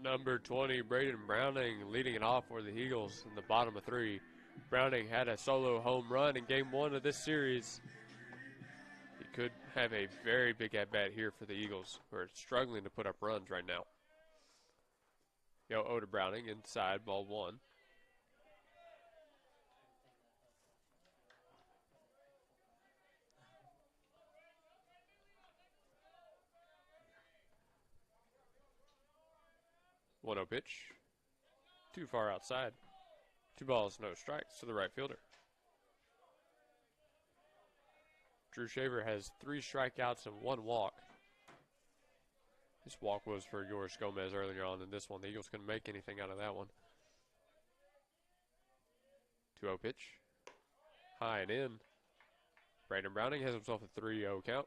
Number 20, Braden Browning, leading it off for the Eagles in the bottom of 3. Browning had a solo home run in Game 1 of this series. He could have a very big at-bat here for the Eagles, who are struggling to put up runs right now. Yo, to Browning, inside, ball 1. One 0 pitch. Too far outside. 2 balls, no strikes to the right fielder. Drew Shaver has 3 strikeouts and 1 walk. This walk was for Yoris Gomez earlier on in this one. The Eagles couldn't make anything out of that one. 2-0 pitch. High and in. Brandon Browning has himself a 3-0 count.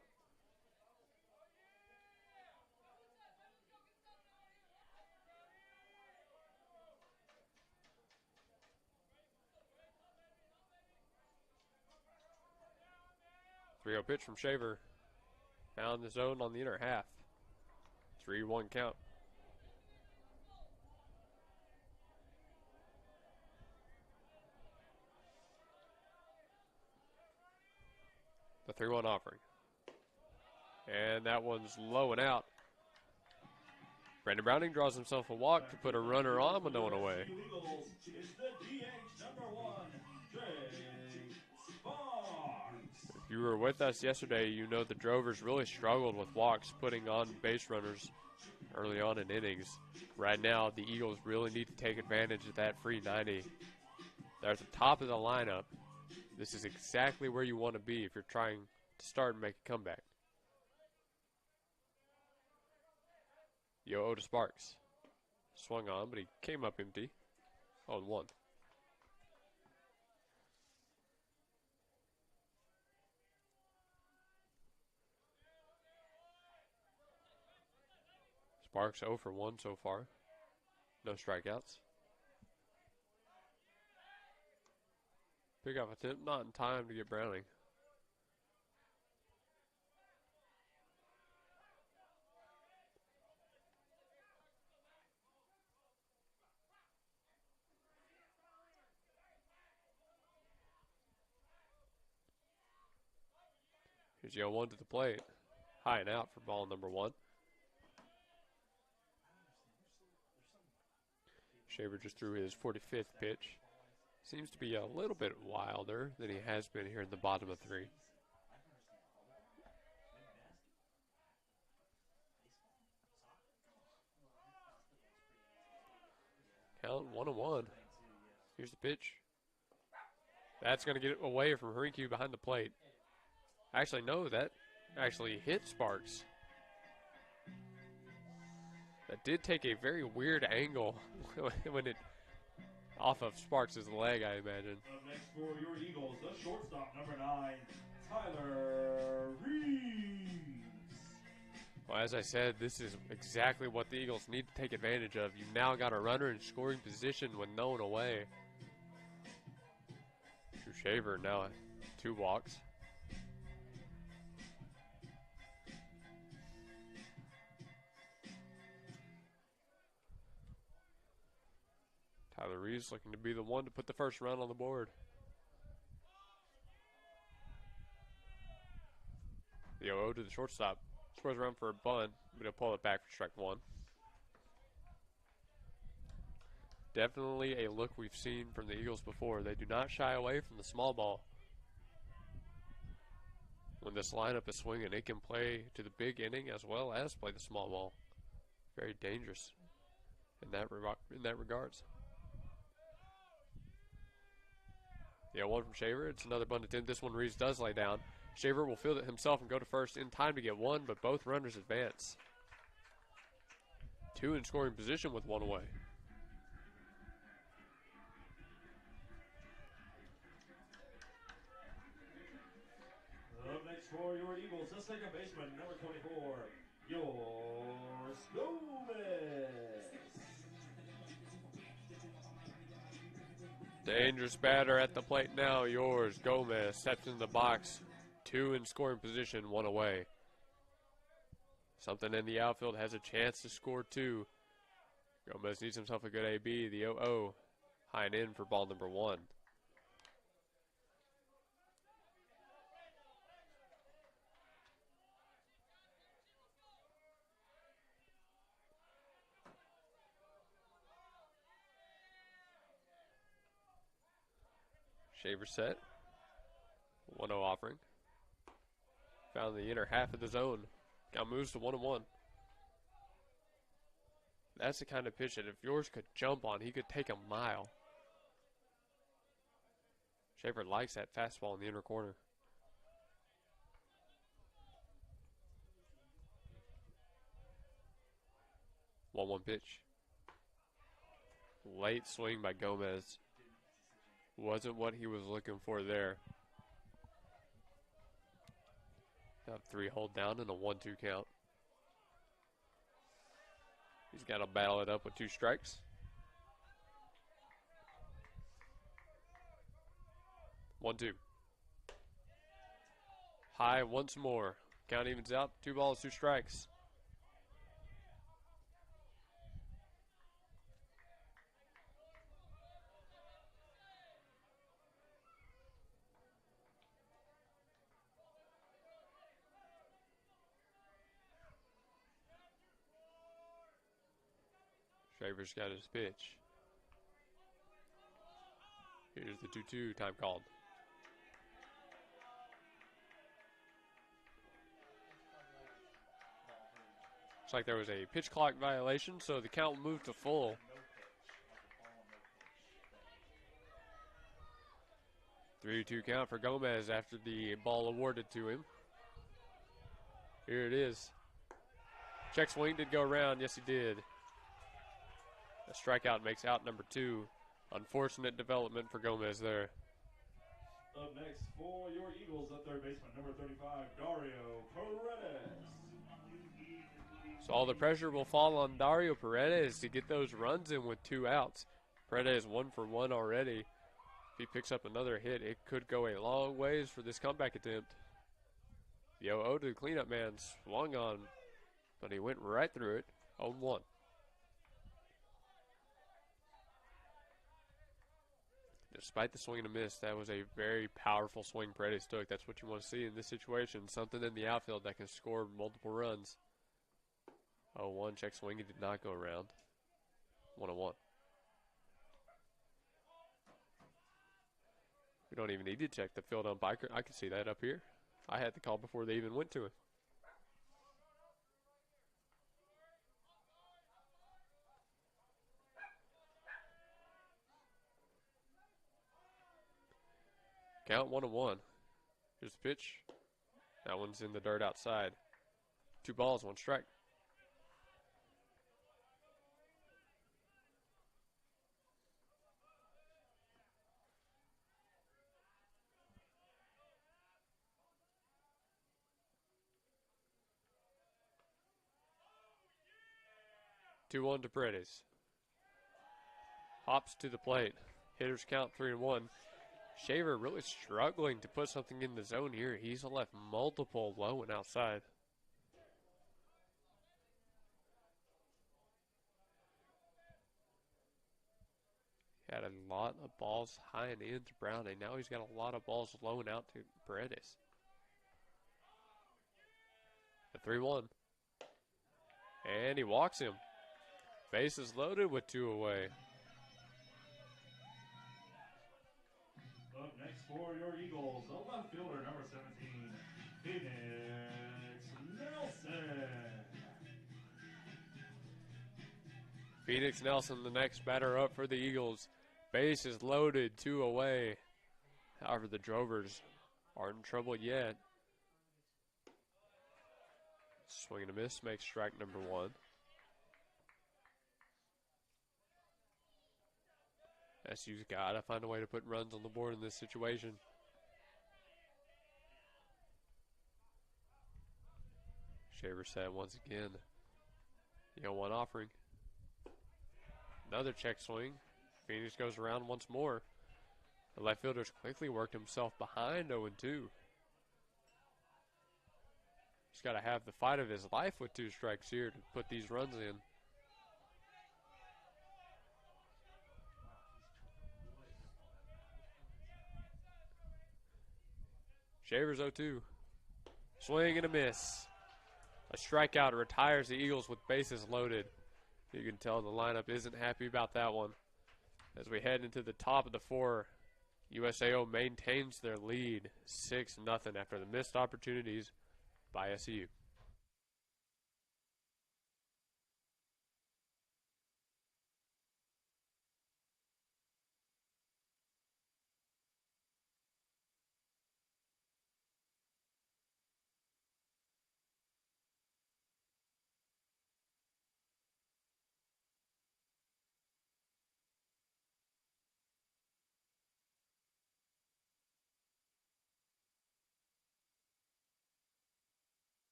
Pitch from Shaver. Found the zone on the inner half. 3-1 count. The 3-1 offering. And that one's low and out. Brandon Browning draws himself a walk to put a runner on with no one away. If you were with us yesterday, you know the Drovers really struggled with walks, putting on base runners early on in innings. Right now, the Eagles really need to take advantage of that free 90. They're at the top of the lineup. This is exactly where you want to be if you're trying to start and make a comeback. Yo, to Sparks. Swung on, but he came up empty. 0-1. Sparks 0 for 1 so far. No strikeouts. Pick-off attempt, not in time to get Browning. Here's Yo 1 to the plate. High and out for ball number 1. Shaver just threw his 45th pitch. Seems to be a little bit wilder than he has been here in the bottom of 3. Count 1-1. Here's the pitch. That's going to get it away from Harinkyu behind the plate. Actually, no, that actually hit Sparks. That did take a very weird angle when it off of Sparks' leg, I imagine. Up next for your Eagles, the shortstop, number 9, Tyler Reeves. Well, as I said, this is exactly what the Eagles need to take advantage of. You've now got a runner in scoring position with no one away. Drew Shaver now 2 walks. Tyler Reeves looking to be the one to put the first run on the board. The 0-0 to the shortstop. Scores around for a bunt, but he'll pull it back for strike 1. Definitely a look we've seen from the Eagles before. They do not shy away from the small ball. When this lineup is swinging, it can play to the big inning as well as play the small ball. Very dangerous in that regards. Yeah, 1 from Shaver. It's another bunt attempt. This one Reeves does lay down. Shaver will field it himself and go to first in time to get 1, but both runners advance. 2 in scoring position with 1 away. Up next for your Eagles, the second baseman, number 24, Yoris Gomez. Dangerous batter at the plate now. Yours, Gomez steps in the box. 2 in scoring position, 1 away. Something in the outfield has a chance to score 2. Gomez needs himself a good AB. The 0-0 high and in for ball number 1. Shaver set. 1-0 offering. Found the inner half of the zone. Now moves to 1-1. That's the kind of pitch that if yours could jump on, he could take a mile. Shaver likes that fastball in the inner corner. One pitch. Late swing by Gomez. Wasn't what he was looking for there. Got 3 hold down and a 1-2 count. He's got to battle it up with 2 strikes. 1-2. High once more. Count evens out. 2 balls, 2 strikes. Shaver's got his pitch. Here's the 2-2 time called. Looks like there was a pitch clock violation, so the count moved to full. 3-2 count for Gomez after the ball awarded to him. Here it is. Check swing did go around. Yes, he did. A strikeout makes out number 2. Unfortunate development for Gomez there. Up next for your Eagles, at third baseman, number 35, Dario Paredes. So all the pressure will fall on Dario Paredes to get those runs in with 2 outs. Paredes 1 for 1 already. If he picks up another hit, it could go a long ways for this comeback attempt. The 0-0 to the cleanup man swung on, but he went right through it. 0-1. Despite the swing and a miss, that was a very powerful swing Paredes took. That's what you want to see in this situation. Something in the outfield that can score multiple runs. 0-1, check swing. He did not go around. 1-1. We don't even need to check the field umpire. I can see that up here. I had the call before they even went to him. Count 1-1. Here's the pitch. That one's in the dirt outside. 2 balls, 1 strike. Yeah! 2-1 to Paredes. Hops to the plate. Hitters count 3-1. Shaver really struggling to put something in the zone here. He's left multiple low and outside. He had a lot of balls high and in to Browning. Now he's got a lot of balls low and out to Paredes. The 3-1. And he walks him. Bases loaded with 2 away. Up next for your Eagles, the left fielder, number 17, Phoenix Nelson. Phoenix Nelson, the next batter up for the Eagles. Bases loaded, 2 away. However, the Drovers aren't in trouble yet. Swing and a miss makes strike number 1. SCU's got to find a way to put runs on the board in this situation. Shaver set once again. The 0-1 offering. Another check swing. Phoenix goes around once more. The left fielder's quickly worked himself behind 0-2. He's got to have the fight of his life with 2 strikes here to put these runs in. Shavers 0-2. Swing and a miss. A strikeout retires the Eagles with bases loaded. You can tell the lineup isn't happy about that one. As we head into the top of the 4, USAO maintains their lead 6-0 after the missed opportunities by SCU.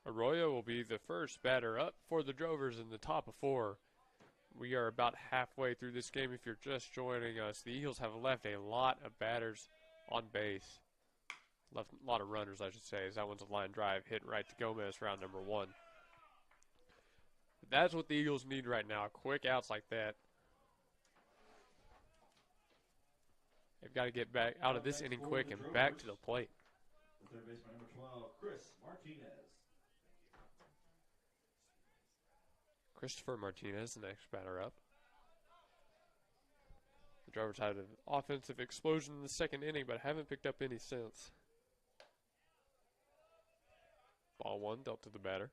Arroyo will be the first batter up for the Drovers in the top of 4. We are about halfway through this game if you're just joining us. The Eagles have left a lot of batters on base. Left a lot of runners, I should say, as that one's a line drive hit right to Gomez, round number 1. That's what the Eagles need right now, quick outs like that. They've got to get back out of this inning quick and back to the plate. Third baseman number 12, Chris Martinez. Christopher Martinez, the next batter up. The Drovers had an offensive explosion in the second inning, but haven't picked up any since. Ball 1 dealt to the batter.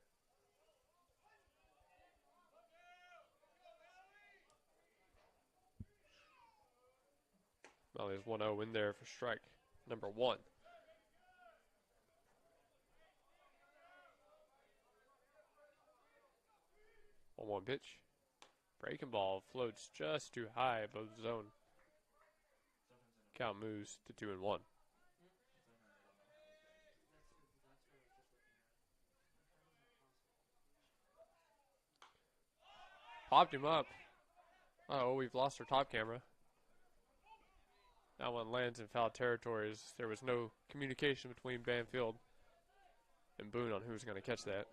Well, there's 1-0 in there for strike number 1. 1-1 pitch. Breaking ball floats just too high above the zone. Count moves to 2-1. Popped him up. Oh, we've lost our top camera. That one lands in foul territory as there was no communication between Banfield and Boone on who was going to catch that.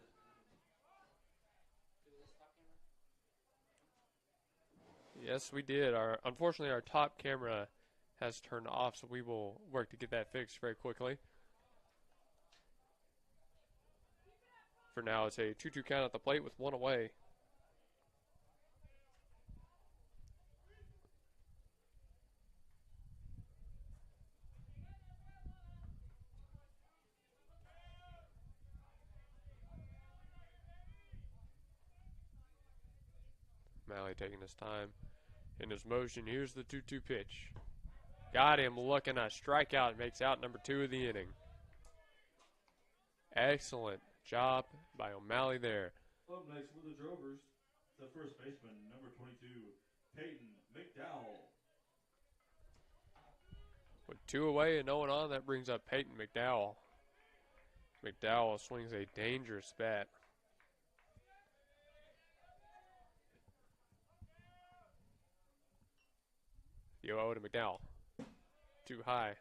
Yes, we did. Unfortunately, our top camera has turned off, so we will work to get that fixed very quickly. For now, it's a 2-2 count at the plate with 1 away. Malley taking his time in his motion. Here's the 2-2 pitch. Got him looking a strikeout. Makes out number 2 of the inning. Excellent job by O'Malley there. Up next for the Drovers, the first baseman, number 22, Peyton McDowell. With 2 away and no one on, that brings up Peyton McDowell. McDowell swings a dangerous bat. Yo to McDowell. Too high.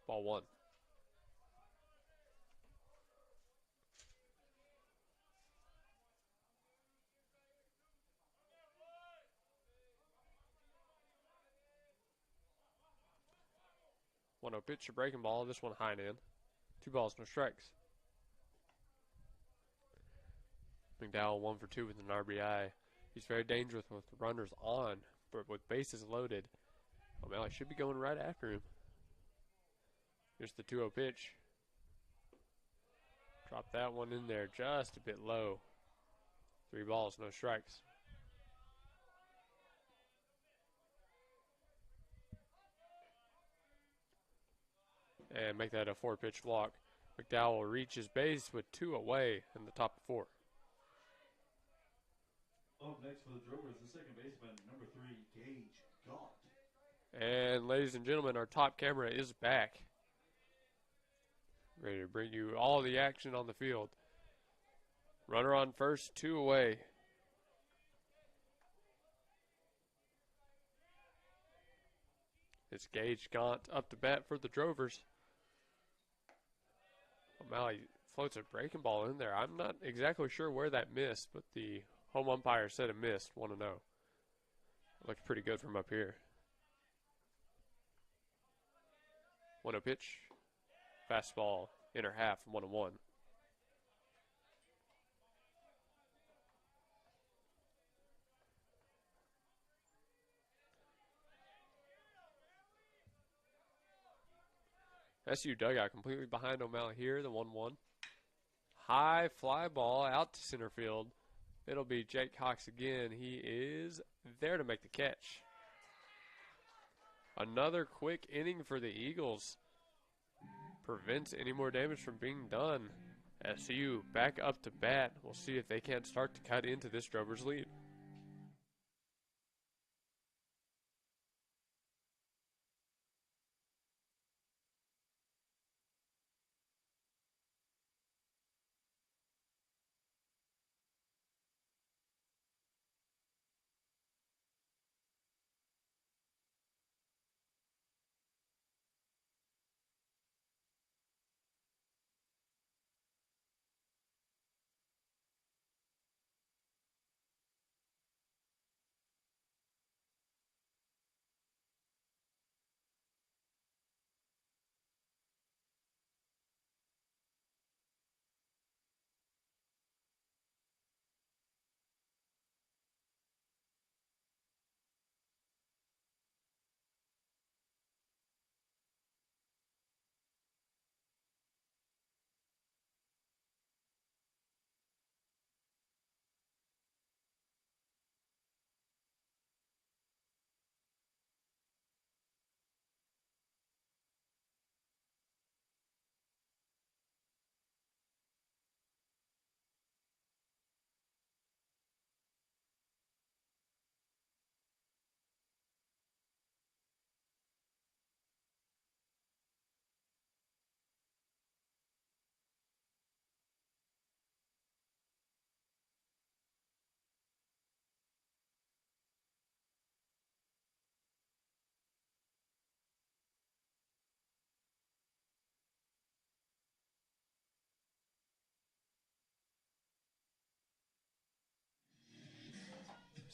Ball 1. One 0 pitch, a breaking ball. This one high and in. 2 balls, no strikes. McDowell 1 for 2 with an RBI. He's very dangerous with runners on, but with bases loaded. O'Malley should be going right after him. Here's the 2-0 pitch. Drop that one in there just a bit low. 3 balls, no strikes. And make that a 4-pitch walk. McDowell reaches base with 2 away in the top of 4. Up next for the Drovers, the second baseman, number 3, Gage Gaunt. And ladies and gentlemen, our top camera is back. Ready to bring you all the action on the field. Runner on first, 2 away. It's Gage Gaunt up to bat for the Drovers. O'Malley floats a breaking ball in there. I'm not exactly sure where that missed, but the home umpire said it missed. 1-0. Looks pretty good from up here. 1-0 pitch. Fastball, inner half, 1-1. SCU dugout completely behind O'Malley here, the 1-1. High fly ball out to center field. It'll be Jake Cox again. He is there to make the catch. Another quick inning for the Eagles. Prevents any more damage from being done. SCU back up to bat. We'll see if they can't start to cut into this Drovers lead.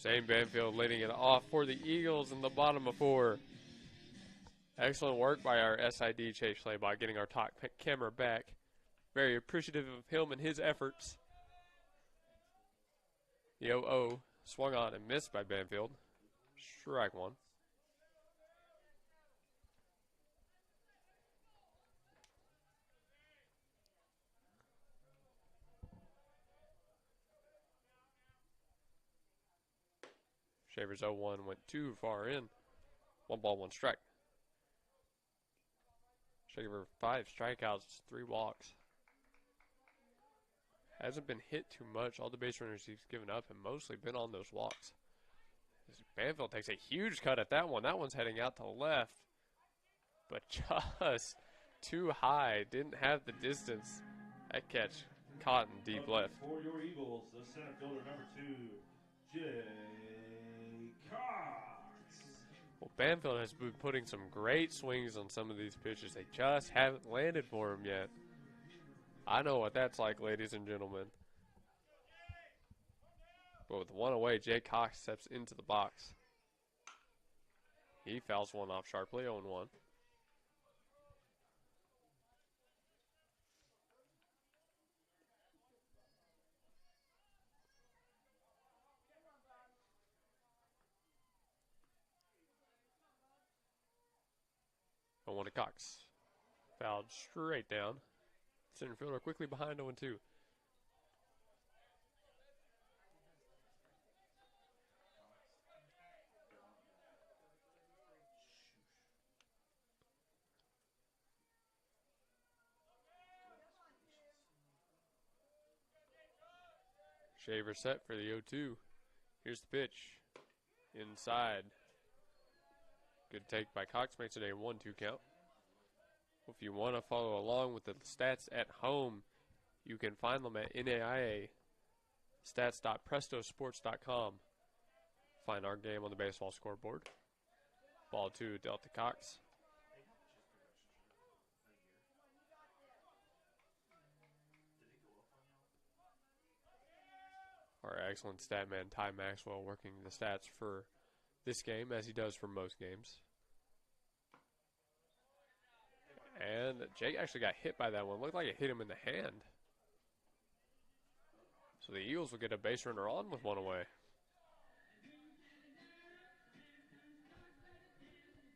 Zane Banfield leading it off for the Eagles in the bottom of 4. Excellent work by our SID Chase Slaybot getting our top camera back. Very appreciative of him and his efforts. The 0-0 swung on and missed by Banfield. Strike 1. Shavers 0-1 went too far in. 1 ball, 1 strike. Shaver 5 strikeouts, 3 walks. Hasn't been hit too much. All the base runners he's given up have mostly been on those walks. Banfield takes a huge cut at that one. That one's heading out to left. But just too high. Didn't have the distance. That catch caught in deep left. For your Eagles, the center fielder, number 2, Jay Cox. Well, Banfield has been putting some great swings on some of these pitches. They just haven't landed for him yet. I know what that's like, ladies and gentlemen. But with 1 away, Jay Cox steps into the box. He fouls one off sharply, 0-1. And 1 to Cox. Fouled straight down. Center fielder quickly behind 0-2. Shaver set for the 0-2. Here's the pitch. Inside. Good take by Cox, makes it a 1-2 count. If you want to follow along with the stats at home, you can find them at NAIA-stats.prestosports.com. Find our game on the baseball scoreboard. Ball 2, Delta Cox. Our excellent stat man, Ty Maxwell, working the stats for this game as he does for most games. And Jake actually got hit by that one. Looked like it hit him in the hand. So the Eagles will get a base runner on with one away.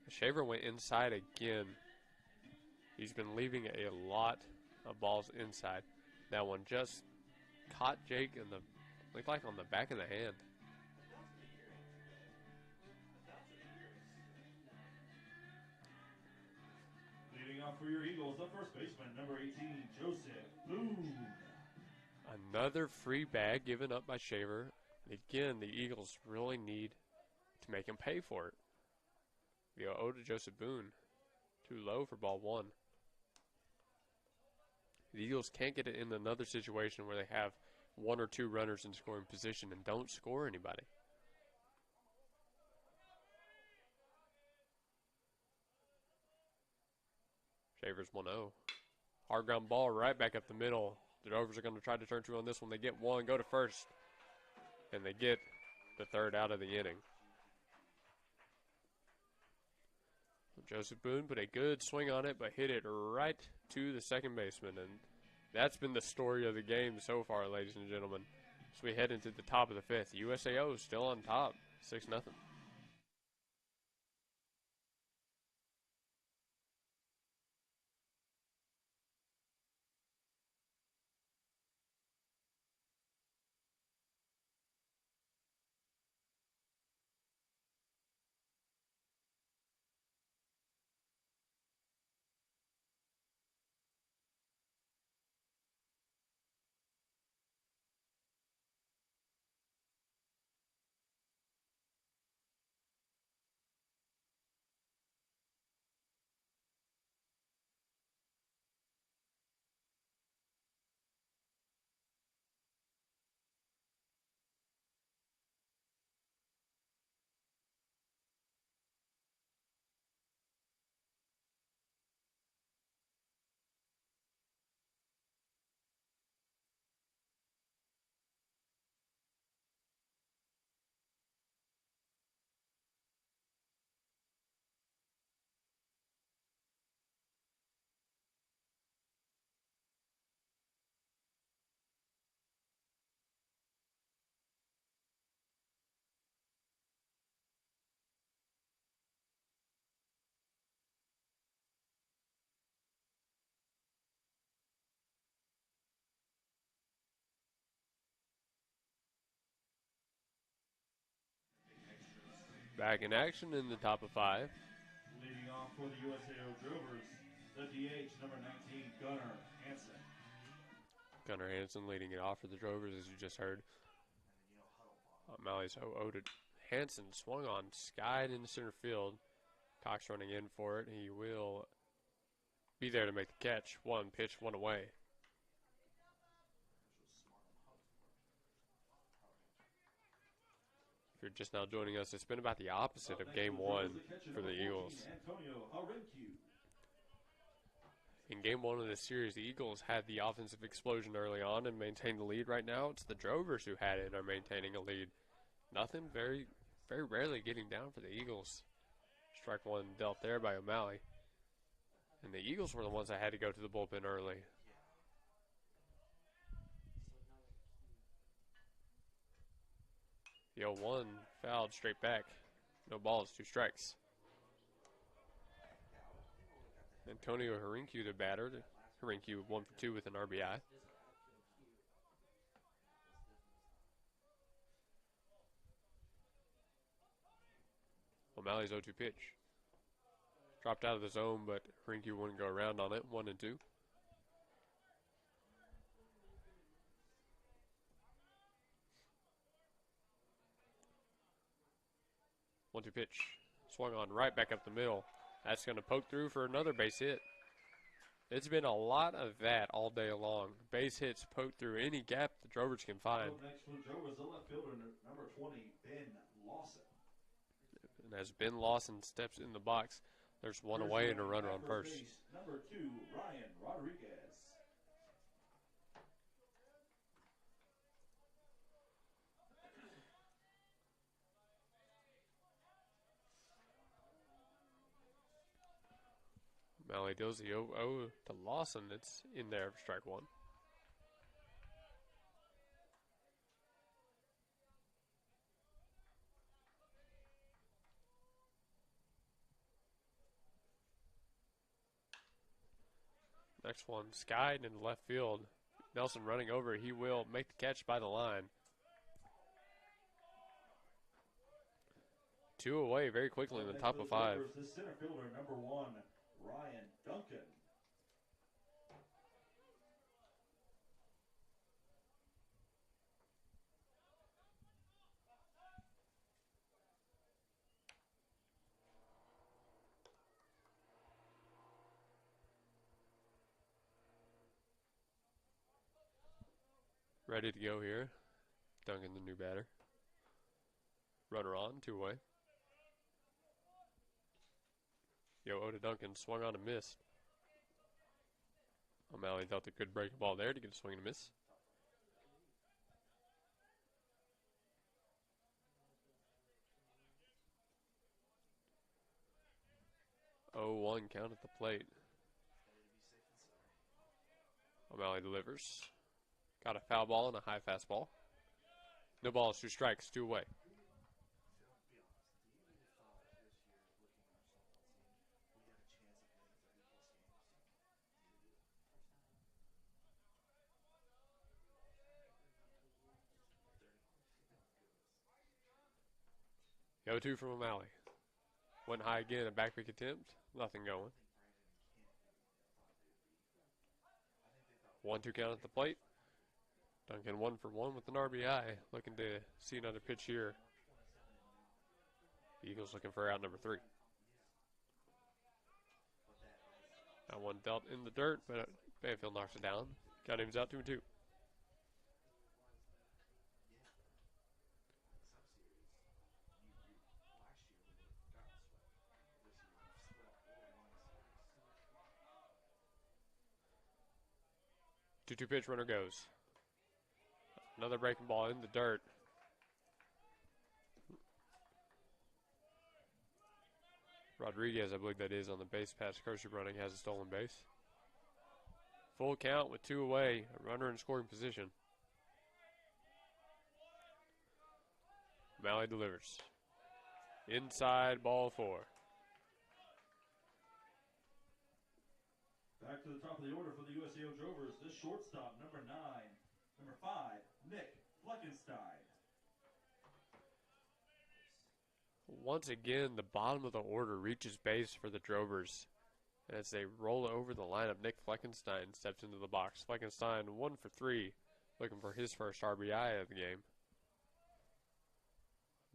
Shaver went inside again. He's been leaving a lot of balls inside. That one just caught Jake in the, looked like on the back of the hand. Leading off for your Eagles, the first baseman, number 18, Joseph Boone. Another free bag given up by Shaver. Again, the Eagles really need to make him pay for it. The 0 to Joseph Boone. Too low for ball 1. The Eagles can't get it in another situation where they have 1 or 2 runners in scoring position and don't score anybody. Shaver's 1-0. Hard ground ball right back up the middle. The Drovers are going to try to turn 2 on this one. They get 1, go to first. And they get the 3rd out of the inning. Joseph Boone put a good swing on it, but hit it right to the second baseman. And that's been the story of the game so far, ladies and gentlemen. As we head into the top of the 5th, USAO still on top, 6-0. Back in action in the top of 5. Leading off for the USAO Drovers, the DH, number 19, Gunnar Hansen. Gunnar Hansen leading it off for the Drovers, as you just heard. O'Malley's 0 to Hansen, swung on, skied into center field. Cox running in for it. He will be there to make the catch. 1 pitch, 1 away. If you're just now joining us, it's been about the opposite of game 1 for the Eagles. In game 1 of this series, the Eagles had the offensive explosion early on and maintained the lead. Right now, it's the Drovers who had it and are maintaining a lead. Nothing, very, very rarely getting down for the Eagles. Strike 1 dealt there by O'Malley. And the Eagles were the ones that had to go to the bullpen early. The 0-1 fouled straight back. No balls, 2 strikes. Antonio Harinkyu, the batter. Q 1 for 2 with an RBI. O'Malley's 0-2 pitch. Dropped out of the zone, but Q wouldn't go around on it. 1-2. 1-2 pitch. Swung on right back up the middle. That's going to poke through for another base hit. It's been a lot of that all day long. Base hits poke through any gap the Drovers can find. Next for the Drovers, the left fielder, number 20, Ben Lawson. And as Ben Lawson steps in the box, there's one away and a runner on first. Base, number 2, Ryan Rodriguez. Malley deals the 0-0 to Lawson. It's in there for strike one. Next one, skied into left field. Nelson running over. He will make the catch by the line. 2 away very quickly in the top of 5. The center fielder, number 1, Ryan Duncan. Ready to go here. Duncan, the new batter. Runner on, 2 away. 0-0 to Duncan, swung on and missed. O'Malley thought they could break a ball there to get a swing and a miss. 0-1 count at the plate. O'Malley delivers. Got a foul ball and a high fastball. No balls, 2 strikes, 2 away. Go 2 from O'Malley. Went high again, a backpick attempt. Nothing going. 1-2 count at the plate. Duncan 1 for 1 with an RBI. Looking to see another pitch here. The Eagles looking for out number 3. That one dealt in the dirt, but Banfield knocks it down. Got him out 2-2. Two pitch, runner goes. Another breaking ball in the dirt. Rodriguez, I believe that is, on the base pass. Kershaw running, has a stolen base. Full count with 2 away. A runner in scoring position. Malley delivers. Inside, ball 4. Back to the top of the order for the USAO Drovers, this shortstop, number 5, Nick Fleckenstein. Once again, the bottom of the order reaches base for the Drovers. And as they roll over the lineup, Nick Fleckenstein steps into the box. Fleckenstein 1 for 3, looking for his first RBI of the game.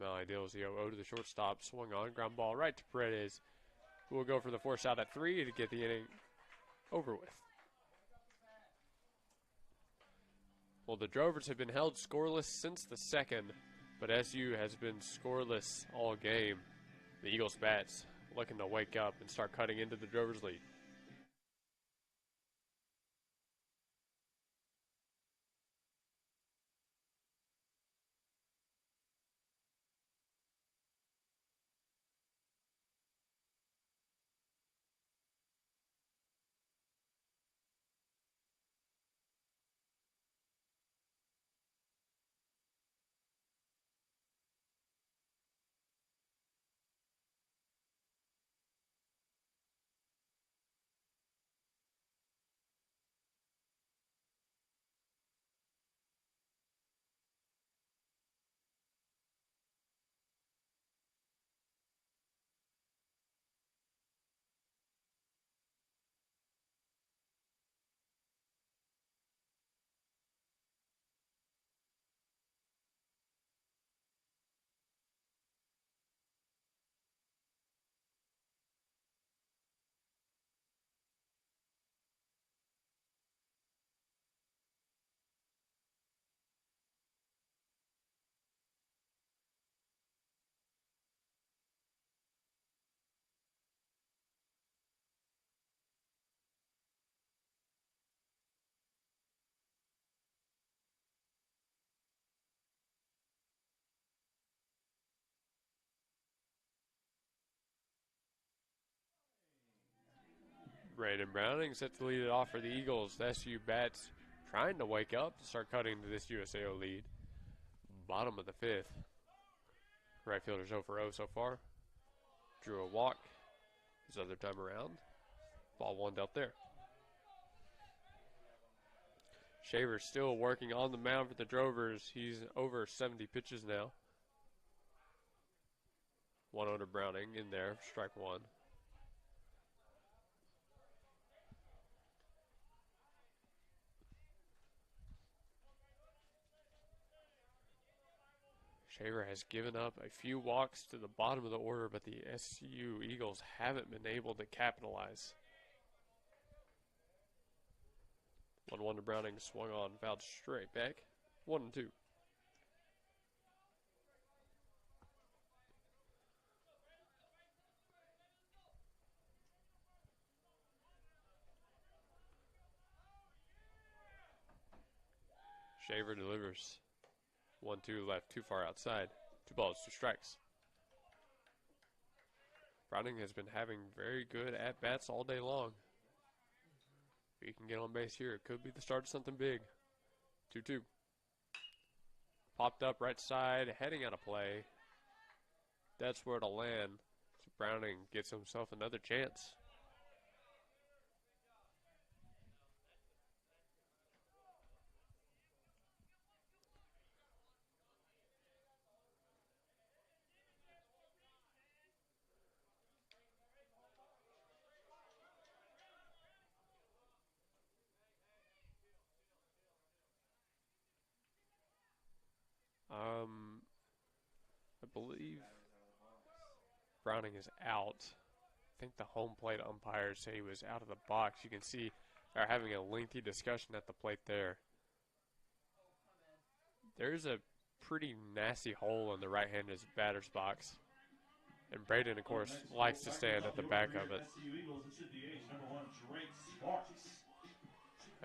Malley deals the 0-0 to the shortstop. Swung on, ground ball right to Paredes, who will go for the force out at 3 to get the inning over with. Well, the Drovers have been held scoreless since the second, but SU has been scoreless all game. The Eagles bats looking to wake up and start cutting into the Drovers lead. Brandon Browning set to lead it off for the Eagles. The SCU bats trying to wake up to start cutting to this USAO lead. Bottom of the fifth. Right fielder's 0 for 0 so far. Drew a walk his other time around. Ball one dealt there. Shaver's still working on the mound for the Drovers. He's over 70 pitches now. 1-0 to Browning in there, strike one. Shaver has given up a few walks to the bottom of the order, but the SCU Eagles haven't been able to capitalize. 1-1 to Browning, swung on, fouled straight back. 1-2. Shaver delivers. 1-2 left, too far outside. 2 balls, 2 strikes. Browning has been having very good at-bats all day long. If he can get on base here, it could be the start of something big. 2-2. Popped up right side, heading out of play. That's where it'll land. So Browning gets himself another chance. I believe Browning is out. I think the home plate umpires say he was out of the box. You can see they're having a lengthy discussion at the plate there. There's a pretty nasty hole in the right-handed batter's box. And Braden, of course, likes to stand at the back of it.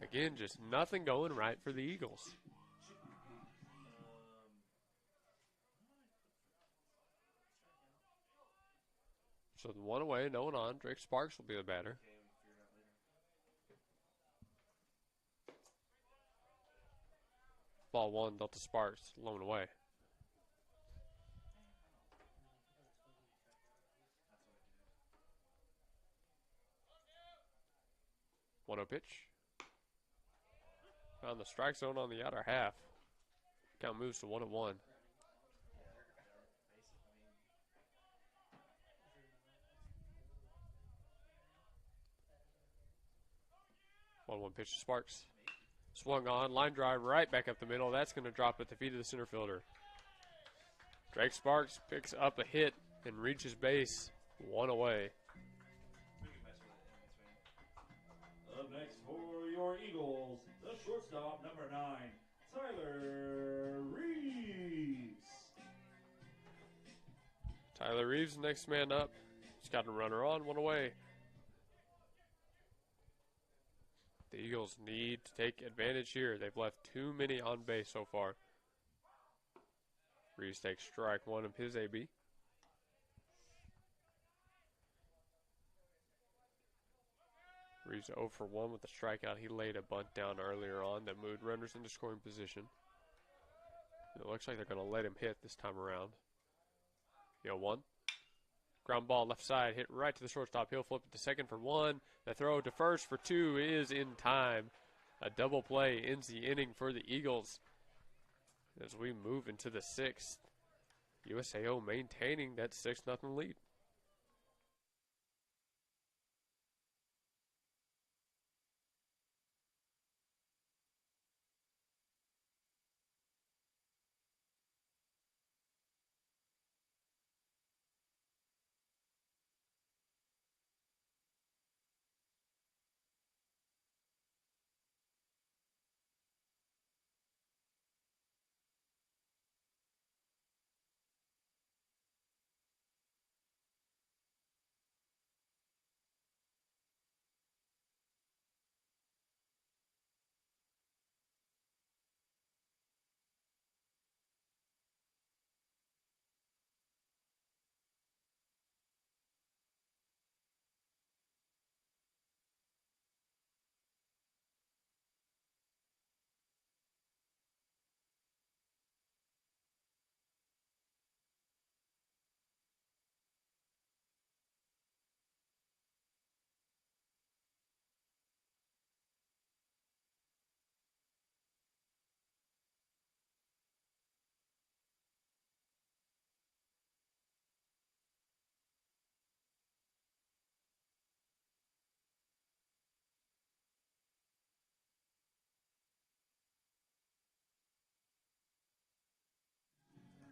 Again, just nothing going right for the Eagles. So the one away, no one on. Drake Sparks will be the batter. Ball one, Delta Sparks, lone away. 1-0 pitch. Found the strike zone on the outer half. Count moves to 1-1. 1-1 pitch to Sparks. Swung on, line drive right back up the middle. That's going to drop at the feet of the center fielder. Drake Sparks picks up a hit and reaches base. 1 away. Up next for your Eagles, the shortstop, number 9, Tyler Reeves. Tyler Reeves, next man up. He's got a runner on, 1 away. The Eagles need to take advantage here. They've left too many on base so far. Reeves takes strike one of his AB. Reeves 0 for 1 with a strikeout. He laid a bunt down earlier on that moved runners into scoring position. It looks like they're going to let him hit this time around. 0-1. Ground ball left side, hit right to the shortstop. He'll flip it to second for 1. The throw to first for 2 is in time. A double play ends the inning for the Eagles. As we move into the 6th, USAO maintaining that 6-0 lead.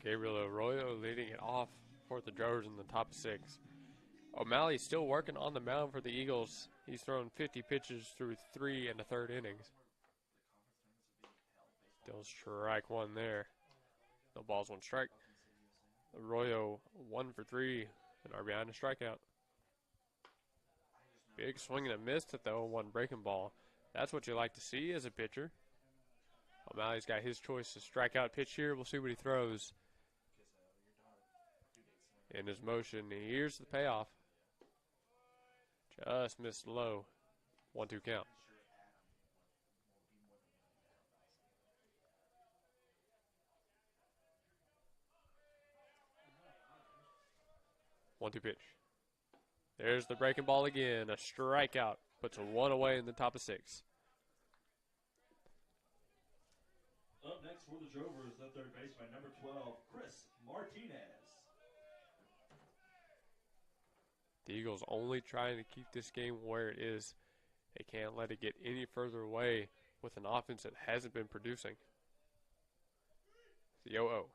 Gabriel Arroyo leading it off for the Drovers in the top of 6. O'Malley's still working on the mound for the Eagles. He's thrown 50 pitches through 3 1/3 innings. Still strike one there. No balls, 1 strike. Arroyo 1 for 3, an RBI and a strikeout. Big swing and a miss at the 0-1 breaking ball. That's what you like to see as a pitcher. O'Malley's got his choice to strikeout pitch here. We'll see what he throws. In his motion, here's the payoff. Just missed low. 1-2 count. One-two pitch. There's the breaking ball again. A strikeout. Puts a 1 away in the top of 6. Up next for the Drovers, the third baseman, number 12, Chris Martinez. The Eagles only trying to keep this game where it is. They can't let it get any further away with an offense that hasn't been producing. The 0-0.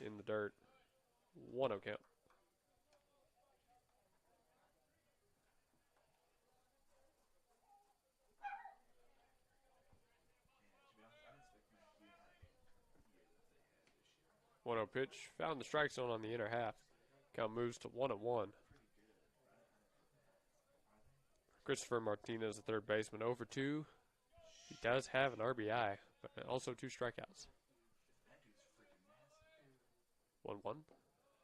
In the dirt. 1-0 count. One-0 pitch. Found the strike zone on the inner half. Count moves to 1-1. Christopher Martinez, the third baseman, 0 for 2. He does have an RBI, but also 2 strikeouts. 1-1.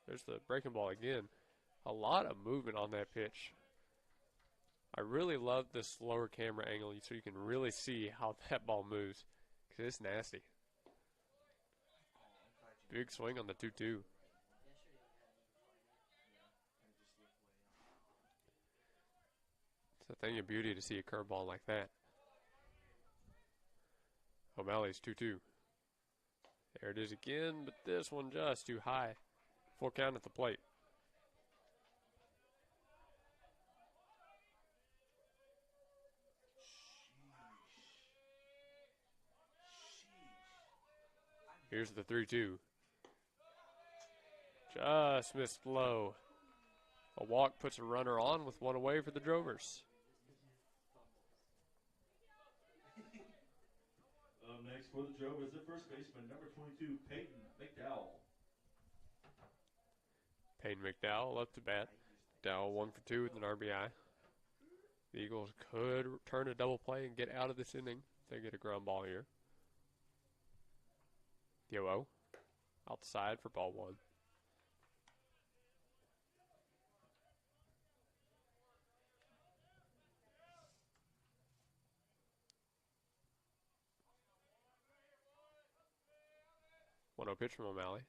There's the breaking ball again. A lot of movement on that pitch. I really love this lower camera angle so you can really see how that ball moves, because it's nasty. Big swing on the 2-2. It's a thing of beauty to see a curveball like that. O'Malley's 2-2. There it is again, but this one just too high. 4 count at the plate. Here's the 3-2. Just missed low. A walk puts a runner on with 1 away for the Drovers. Next for the Drovers, the first baseman, number 22, Peyton McDowell. Peyton McDowell up to bat. McDowell 1 for 2 with an RBI. The Eagles could turn a double play and get out of this inning if they get a ground ball here. The 0-0. Outside for ball 1. One 0 pitch from O'Malley.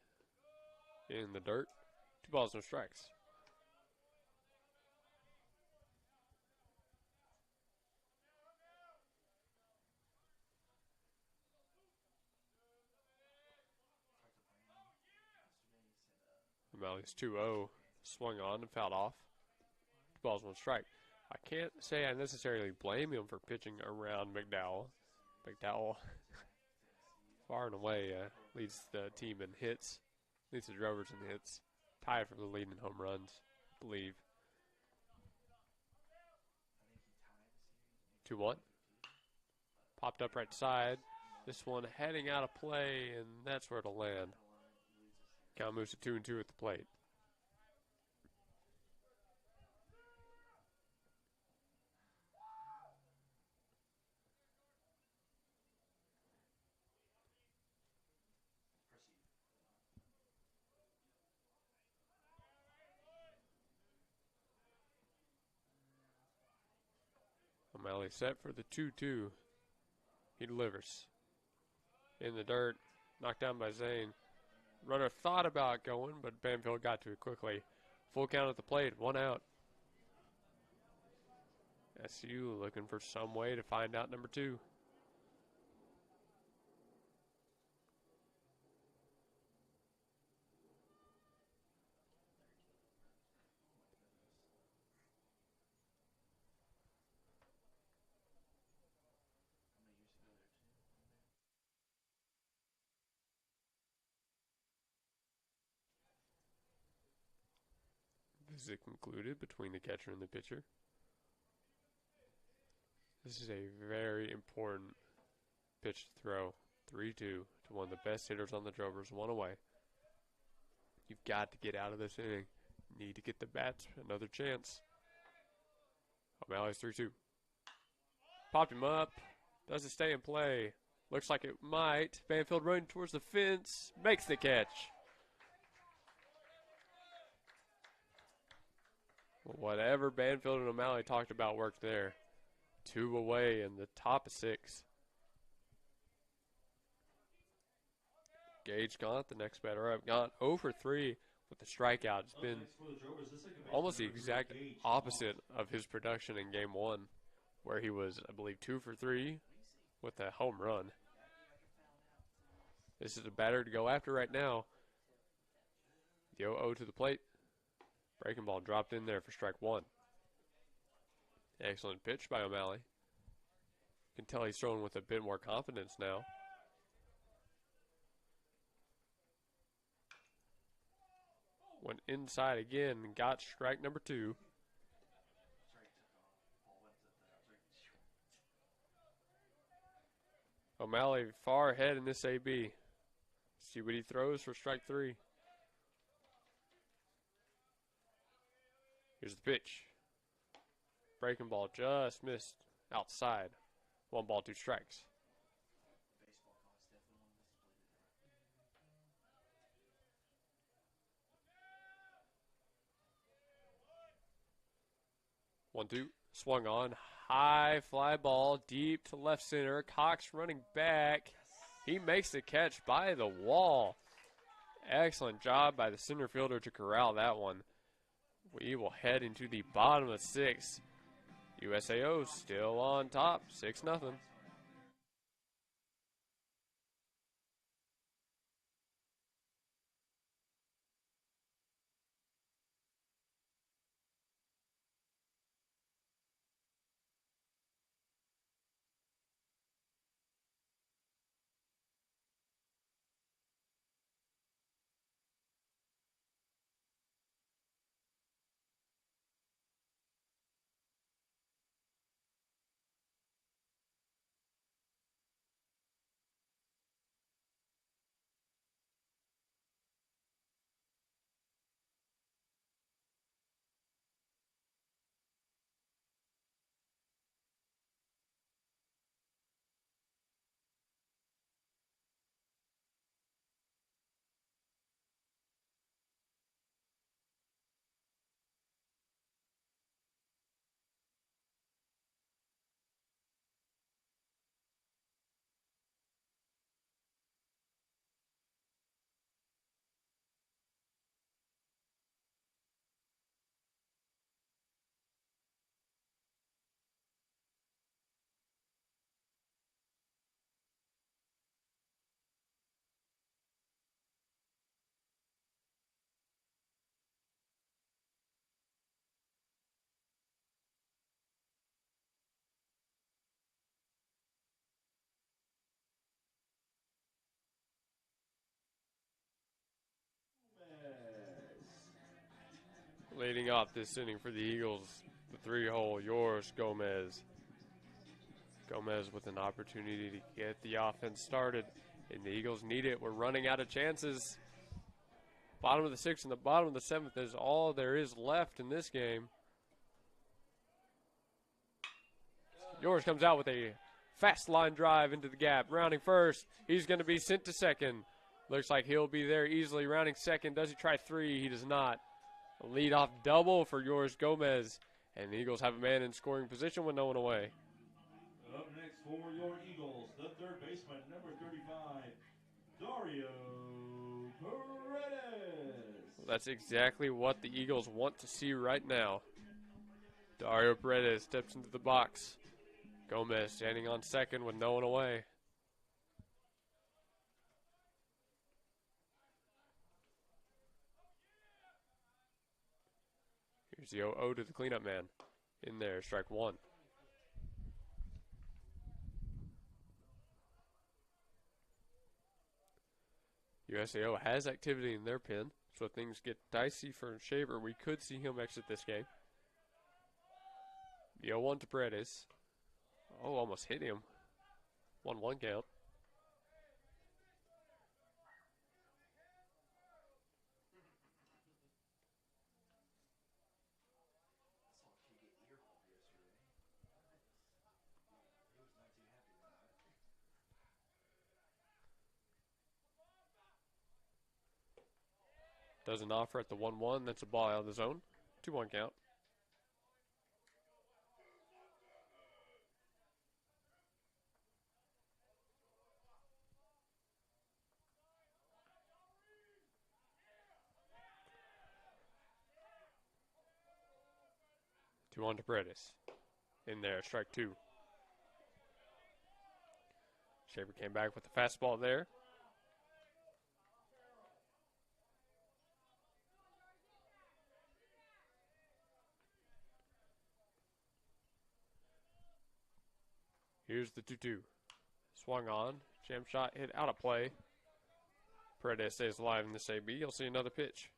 In the dirt. 2 balls, no strikes. O'Malley's 2-0. Swung on and fouled off. 2 balls, 1 strike. I can't say I necessarily blame him for pitching around McDowell. McDowell far and away leads the team in hits. Leads the Drovers in hits. Tied for the lead in home runs, I believe. 2-1. Popped up right side. This one heading out of play, and that's where it'll land. Count moves to 2-2 at the plate. O'Malley set for the 2-2. He delivers. In the dirt, knocked down by Zane. Runner thought about going, but Banfield got to it quickly. Full count at the plate, 1 out. SCU looking for some way to find out number 2. Is it concluded between the catcher and the pitcher? This is a very important pitch to throw. 3-2 to one of the best hitters on the Drovers, one away. You've got to get out of this inning. Need to get the bats another chance. O'Malley's 3-2. Popped him up. Does it stay in play? Looks like it might. Banfield running towards the fence. Makes the catch. Whatever Banfield and O'Malley talked about worked there. 2 away in the top of 6. Gage Gaunt, the next batter up. Gaunt 0 for 3 with the strikeout. It's been almost the exact opposite of his production in Game 1, where he was, I believe, 2 for 3 with a home run. This is a batter to go after right now. The 0-0 to the plate. Breaking ball dropped in there for strike 1. Excellent pitch by O'Malley. You can tell he's throwing with a bit more confidence now. Went inside again and got strike number 2. O'Malley far ahead in this AB. See what he throws for strike 3. Here's the pitch. Breaking ball just missed outside. 1 ball, 2 strikes. One, 2. Swung on. High fly ball deep to left center. Cox running back. He makes the catch by the wall. Excellent job by the center fielder to corral that one. We will head into the bottom of 6. USAO still on top, 6-0. Leading off this inning for the Eagles, the 3-hole, yours, Gomez. Gomez with an opportunity to get the offense started, and the Eagles need it. We're running out of chances. Bottom of the 6th and the bottom of the 7th is all there is left in this game. Yours comes out with a fast line drive into the gap. Rounding first. He's going to be sent to second. Looks like he'll be there easily. Rounding second. Does he try 3? He does not. A leadoff double for yours, Gomez. And the Eagles have a man in scoring position with no one away. Up next for your Eagles, the third baseman, number 35, Dario Paredes. That's exactly what the Eagles want to see right now. Dario Paredes steps into the box. Gomez standing on second with no one away. Here's the 0-0 to the cleanup man. In there, strike 1. USAO has activity in their pen. So things get dicey for Shaver. We could see him exit this game. The 0-1 to Paredes. Oh, almost hit him. 1-1 count. Doesn't offer at the 1-1. That's a ball out of the zone. 2-1 count. Two on to Paredes. In there, strike two. Shaver came back with the fastball there. Here's the 2-2. Swung on. Jam shot hit out of play. Paredes stays alive in this AB. You'll see another pitch.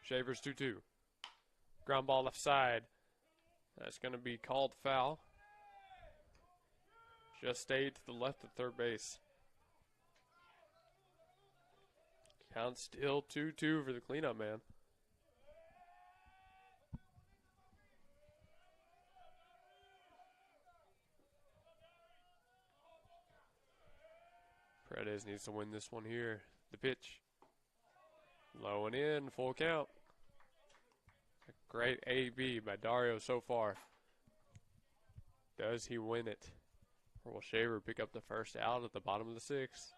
Shavers 2-2. Ground ball left side. That's going to be called foul. Just stayed to the left of third base. Count still 2-2 for the cleanup man. Paredes needs to win this one here. The pitch. Low and in, full count. A great AB by Dario so far. Does he win it? Or will Shaver pick up the first out at the bottom of the sixth?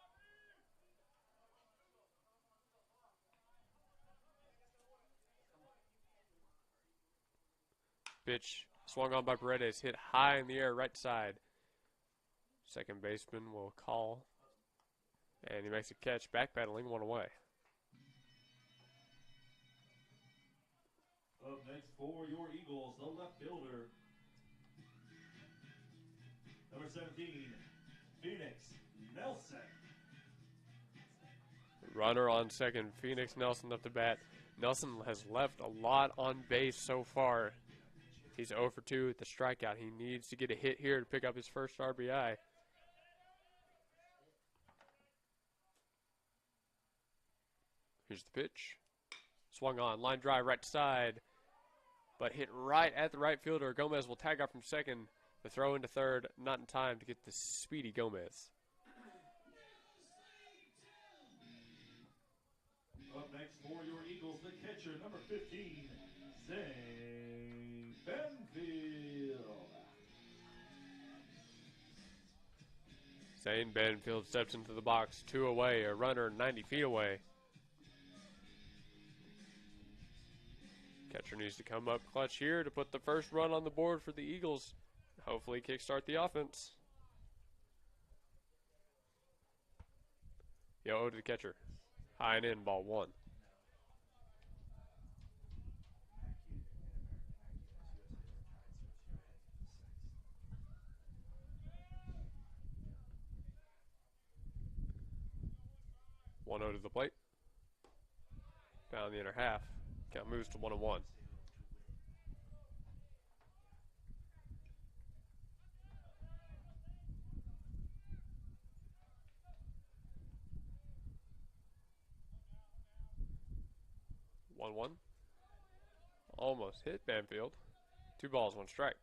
Pitch swung on by Paredes, hit high in the air, right side. Second baseman will call. And he makes a catch, backpedaling, one away. Up next for your Eagles, the left fielder, number 17, Phoenix Nelson. Runner on second, Phoenix Nelson up to bat. Nelson has left a lot on base so far. He's 0 for 2 at the strikeout. He needs to get a hit here to pick up his first RBI. Here's the pitch. Swung on, line drive right side, but hit right at the right fielder. Gomez will tag out from second. The throw into third, not in time to get the speedy Gomez. Up next for your Eagles, the catcher, number 15, Zane Benfield. Zane Benfield steps into the box, 2 away, a runner 90 feet away. Catcher needs to come up clutch here to put the first run on the board for the Eagles. Hopefully kickstart the offense. Yo to the catcher. High and in, ball one. One to the plate. Down the inner half. Count moves to 1-1. Almost hit Banfield. 2 balls, 1 strike.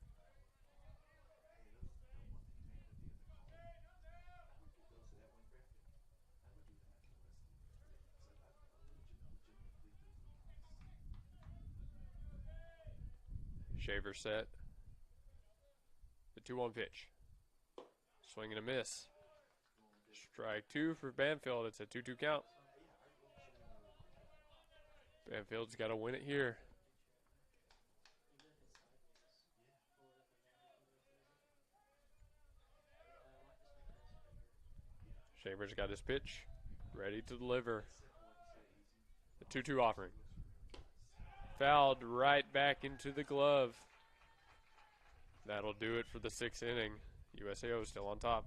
Shaver set. The 2-1 pitch. Swing and a miss. Strike 2 for Banfield. It's a 2-2 count. Banfield's got to win it here. Shaver's got his pitch. Ready to deliver. The 2-2 offering. Fouled right back into the glove. That'll do it for the 6th inning. USAO still on top.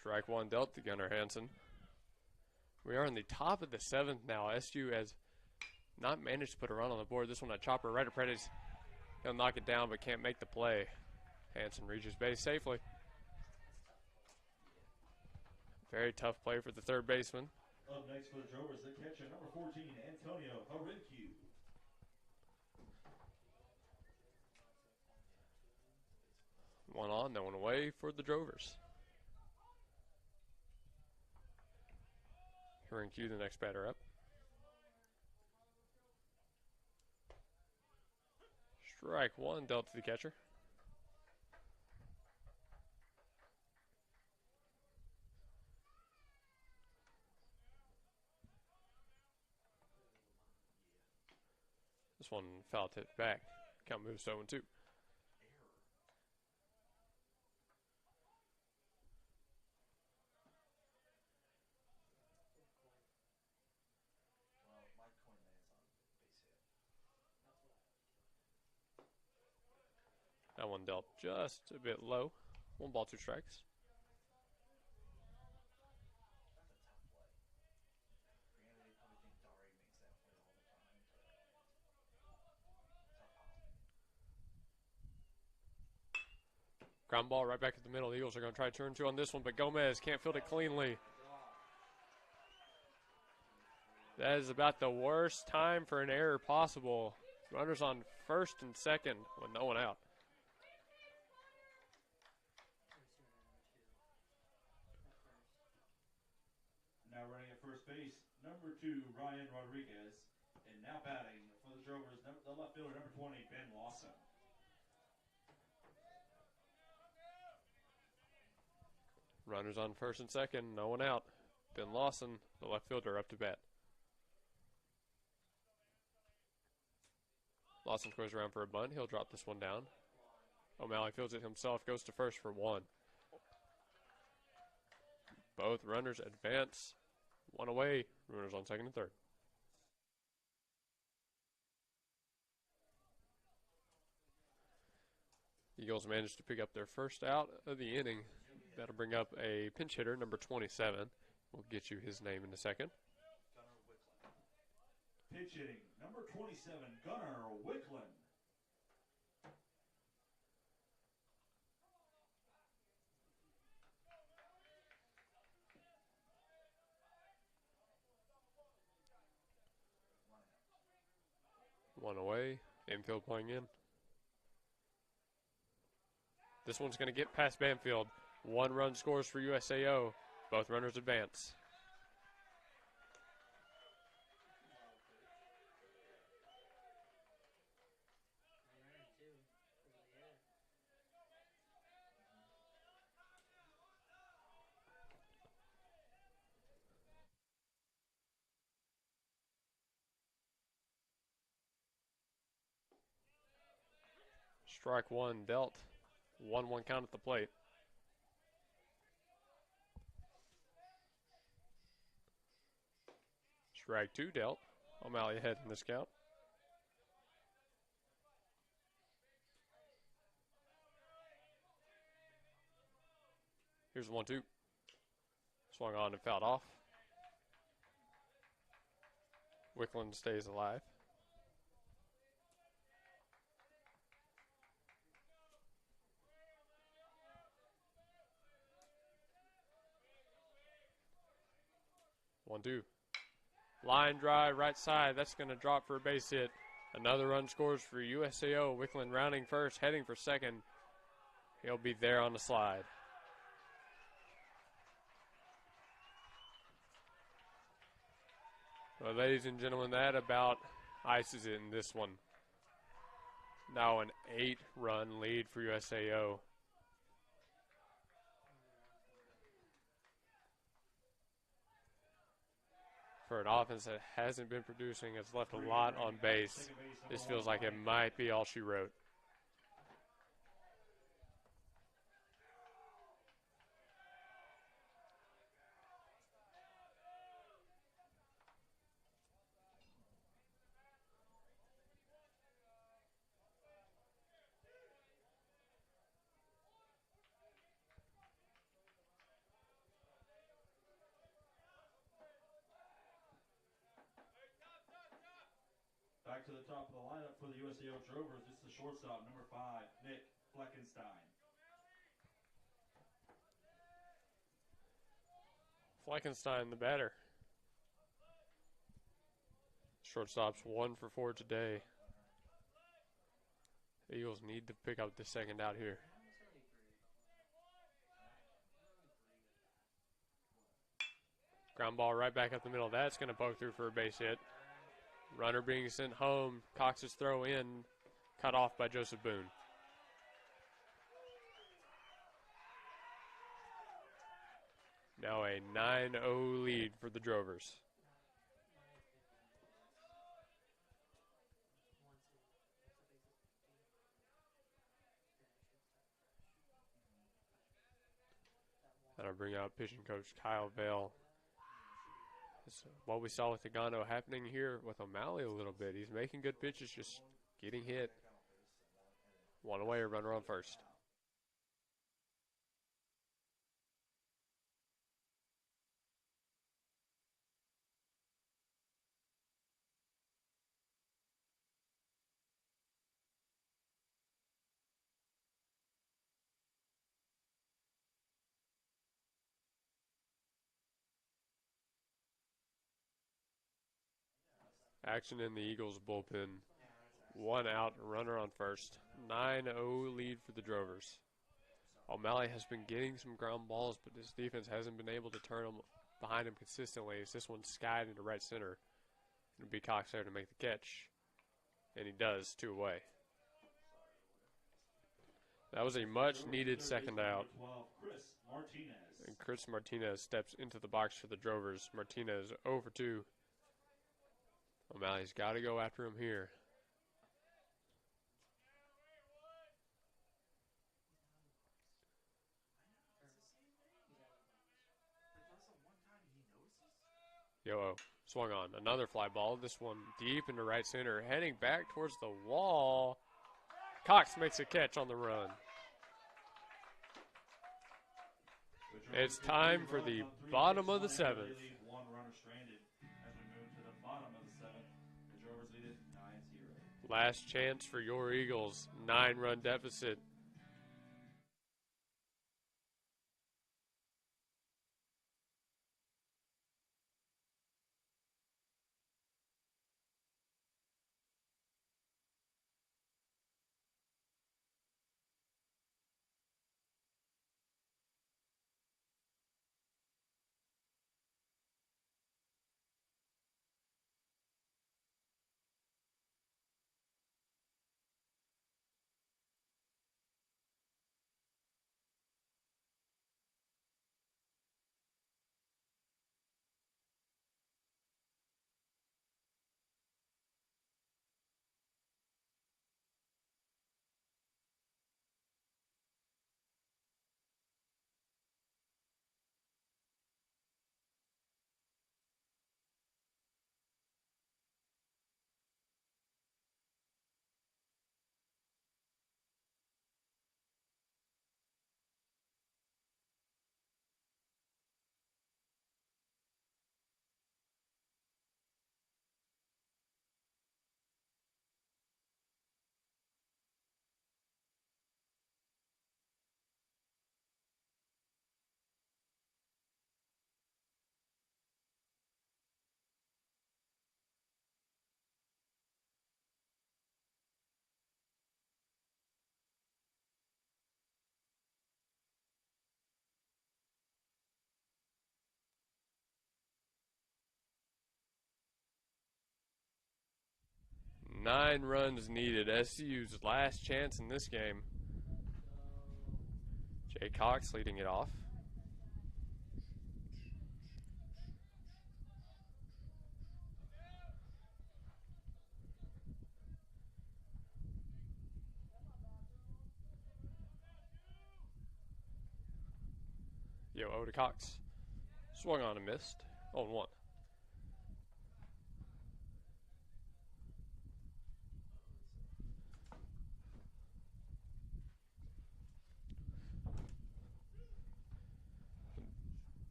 Strike one dealt to Gunnar Hansen. We are in the top of the 7th now. SU has not managed to put a run on the board. This one a chopper right at Paredes. He'll knock it down but can't make the play. Hansen reaches base safely. Very tough play for the third baseman. Up next for the Drovers, the catcher, number 14, Antonio Harinkyu. One on, no one away for the Drovers. Q, the next batter up. Strike one dealt to the catcher. This one foul tipped back. Count moves to 0-2. That one dealt just a bit low. 1 ball, 2 strikes. Ground ball right back at the middle. The Eagles are going to try to turn 2 on this one, but Gomez can't field it cleanly. That is about the worst time for an error possible. Runners on first and second with no one out. Now running at first base, number 2, Ryan Rodriguez. And now batting for the Drovers, the left fielder, number 20, Ben Lawson. Runners on first and second, no one out. Ben Lawson, the left fielder, up to bat. Lawson goes around for a bunt. He'll drop this one down. O'Malley fields it himself, goes to first for 1. Both runners advance. 1 away. Runners on second and third. Eagles managed to pick up their first out of the inning. That'll bring up a pinch hitter, number 27. We'll get you his name in a second. Pitch hitting, number 27, Gunnar Wicklund. One away. Infield playing in. This one's going to get past Banfield. 1 run scores for USAO. Both runners advance. Strike 1 dealt. 1-1 count at the plate. Strike 2 dealt. O'Malley ahead in this count. Here's 1-2. Swung on and fouled off. Wickland stays alive. One, two. Line drive, right side. That's going to drop for a base hit. Another run scores for USAO. Wickland rounding first, heading for second. He'll be there on the slide. Well, ladies and gentlemen, that about ices it in this one. Now an 8-run lead for USAO. For an offense that hasn't been producing, has left a lot on base. This feels like it might be all she wrote. Back to the top of the lineup for the USAO Drovers. This is the shortstop, number 5, Nick Fleckenstein. Fleckenstein, the batter. Shortstop's 1 for 4 today. The Eagles need to pick up the second out here. Ground ball right back up the middle. That's going to poke through for a base hit. Runner being sent home. Cox's throw in. Cut off by Joseph Boone. Now a 9-0 lead for the Drovers. That'll bring out pitching coach Kyle Vale. What we saw with Tagano happening here with O'Malley a little bit. He's making good pitches, just getting hit. One away, a runner on first. Action in the Eagles bullpen. 1 out, runner on first. 9-0 lead for the Drovers. O'Malley has been getting some ground balls, but his defense hasn't been able to turn them behind him consistently. As this one's skied into right center. It'll be Cox there to make the catch. And he does, 2 away. That was a much-needed second out. And Chris Martinez steps into the box for the Drovers. Martinez 0 for 2. O'Malley's got to go after him here. Yo-oh. Swung on. Another fly ball. This one deep into right center. Heading back towards the wall. Cox makes a catch on the run. It's time for the bottom of the 7th. One runner stranded as we move to the bottom of the 7th. The Drovers lead it 9-0. Last chance for your Eagles. 9-run deficit. 9 runs needed. SCU's last chance in this game. Jay Cox leading it off. Yo, to Cox. Swung on and missed. 0-1.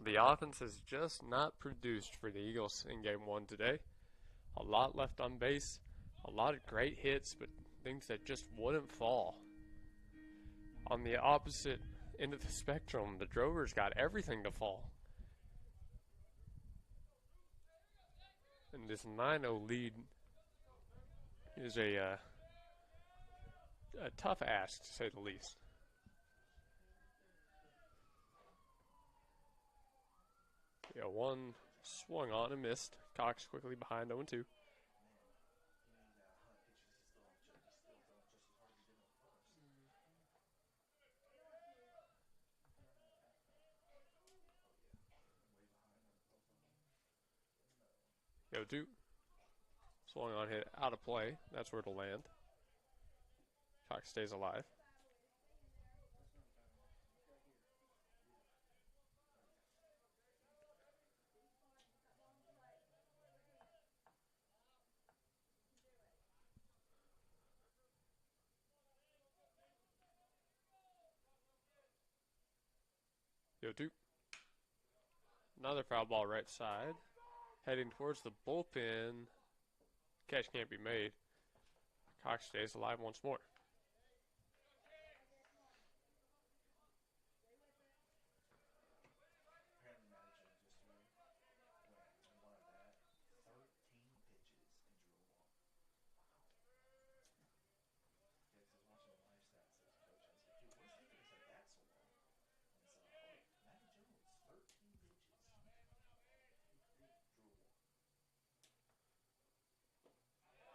The offense has just not produced for the Eagles in Game 1 today. A lot left on base, a lot of great hits, but things that just wouldn't fall. On the opposite end of the spectrum, the Drovers got everything to fall. And this 9-0 lead is a tough ask, to say the least. Yeah, one swung on and missed. Cox quickly behind 0-2. Go 2. Swung on, hit out of play. That's where it'll land. Cox stays alive. Go 2. Another foul ball right side. Heading towards the bullpen. Catch can't be made. Cox stays alive once more.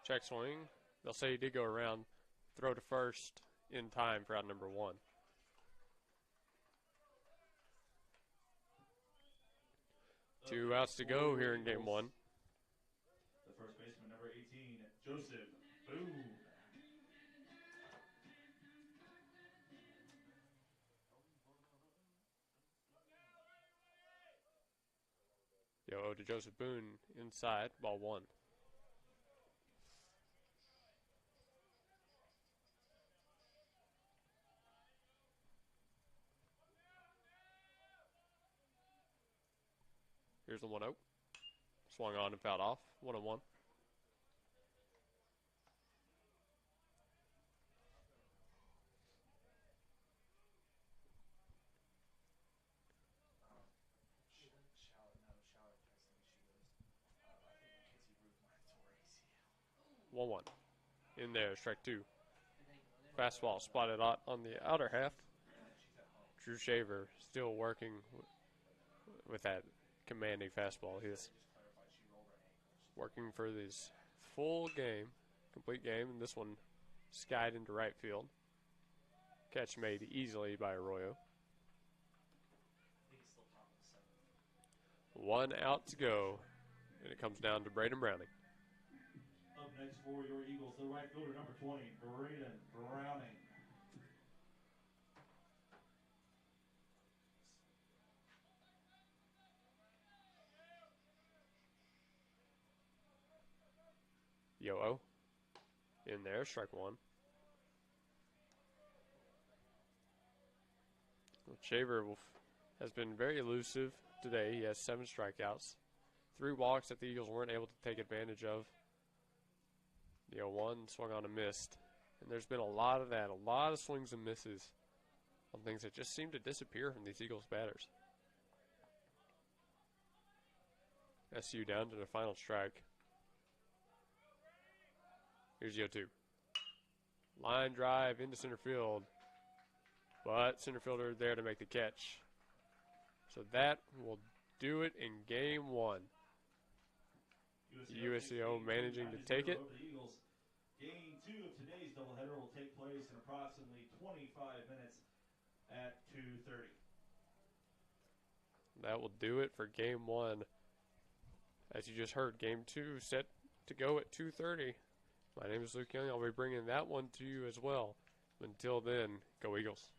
Check swing. They'll say he did go around. Throw to first in time for out number 1. Two outs to go here in Game 1. The first baseman, number 18, Joseph Boone. Yo, to Joseph Boone inside, ball 1. Here's the 1-0. Swung on and fouled off. 1-1. One. In there, strike 2. Fastball spotted out on the outer half. Drew Shaver still working with that commanding fastball. He's working for this full game, complete game, and this one skied into right field. Catch made easily by Arroyo. 1 out to go, and it comes down to Braden Browning. Up next for your Eagles, the right fielder, number 20, Braden Browning. Yo-O in there, strike 1. Shaver has been very elusive today. He has 7 strikeouts. 3 walks that the Eagles weren't able to take advantage of. 1 swung on and missed. And there's been a lot of that, a lot of swings and misses on things that just seem to disappear from these Eagles batters. SCU down to the final strike. Here's 0-2. Line drive into center field. But center fielder there to make the catch. So that will do it in Game 1. USCO managing to take it. Over the Eagles. Game 2 of today's doubleheader will take place in approximately 25 minutes at 2:30. That will do it for Game 1. As you just heard, Game 2 set to go at 2:30. My name is Luke Young. I'll be bringing that one to you as well. Until then, go Eagles.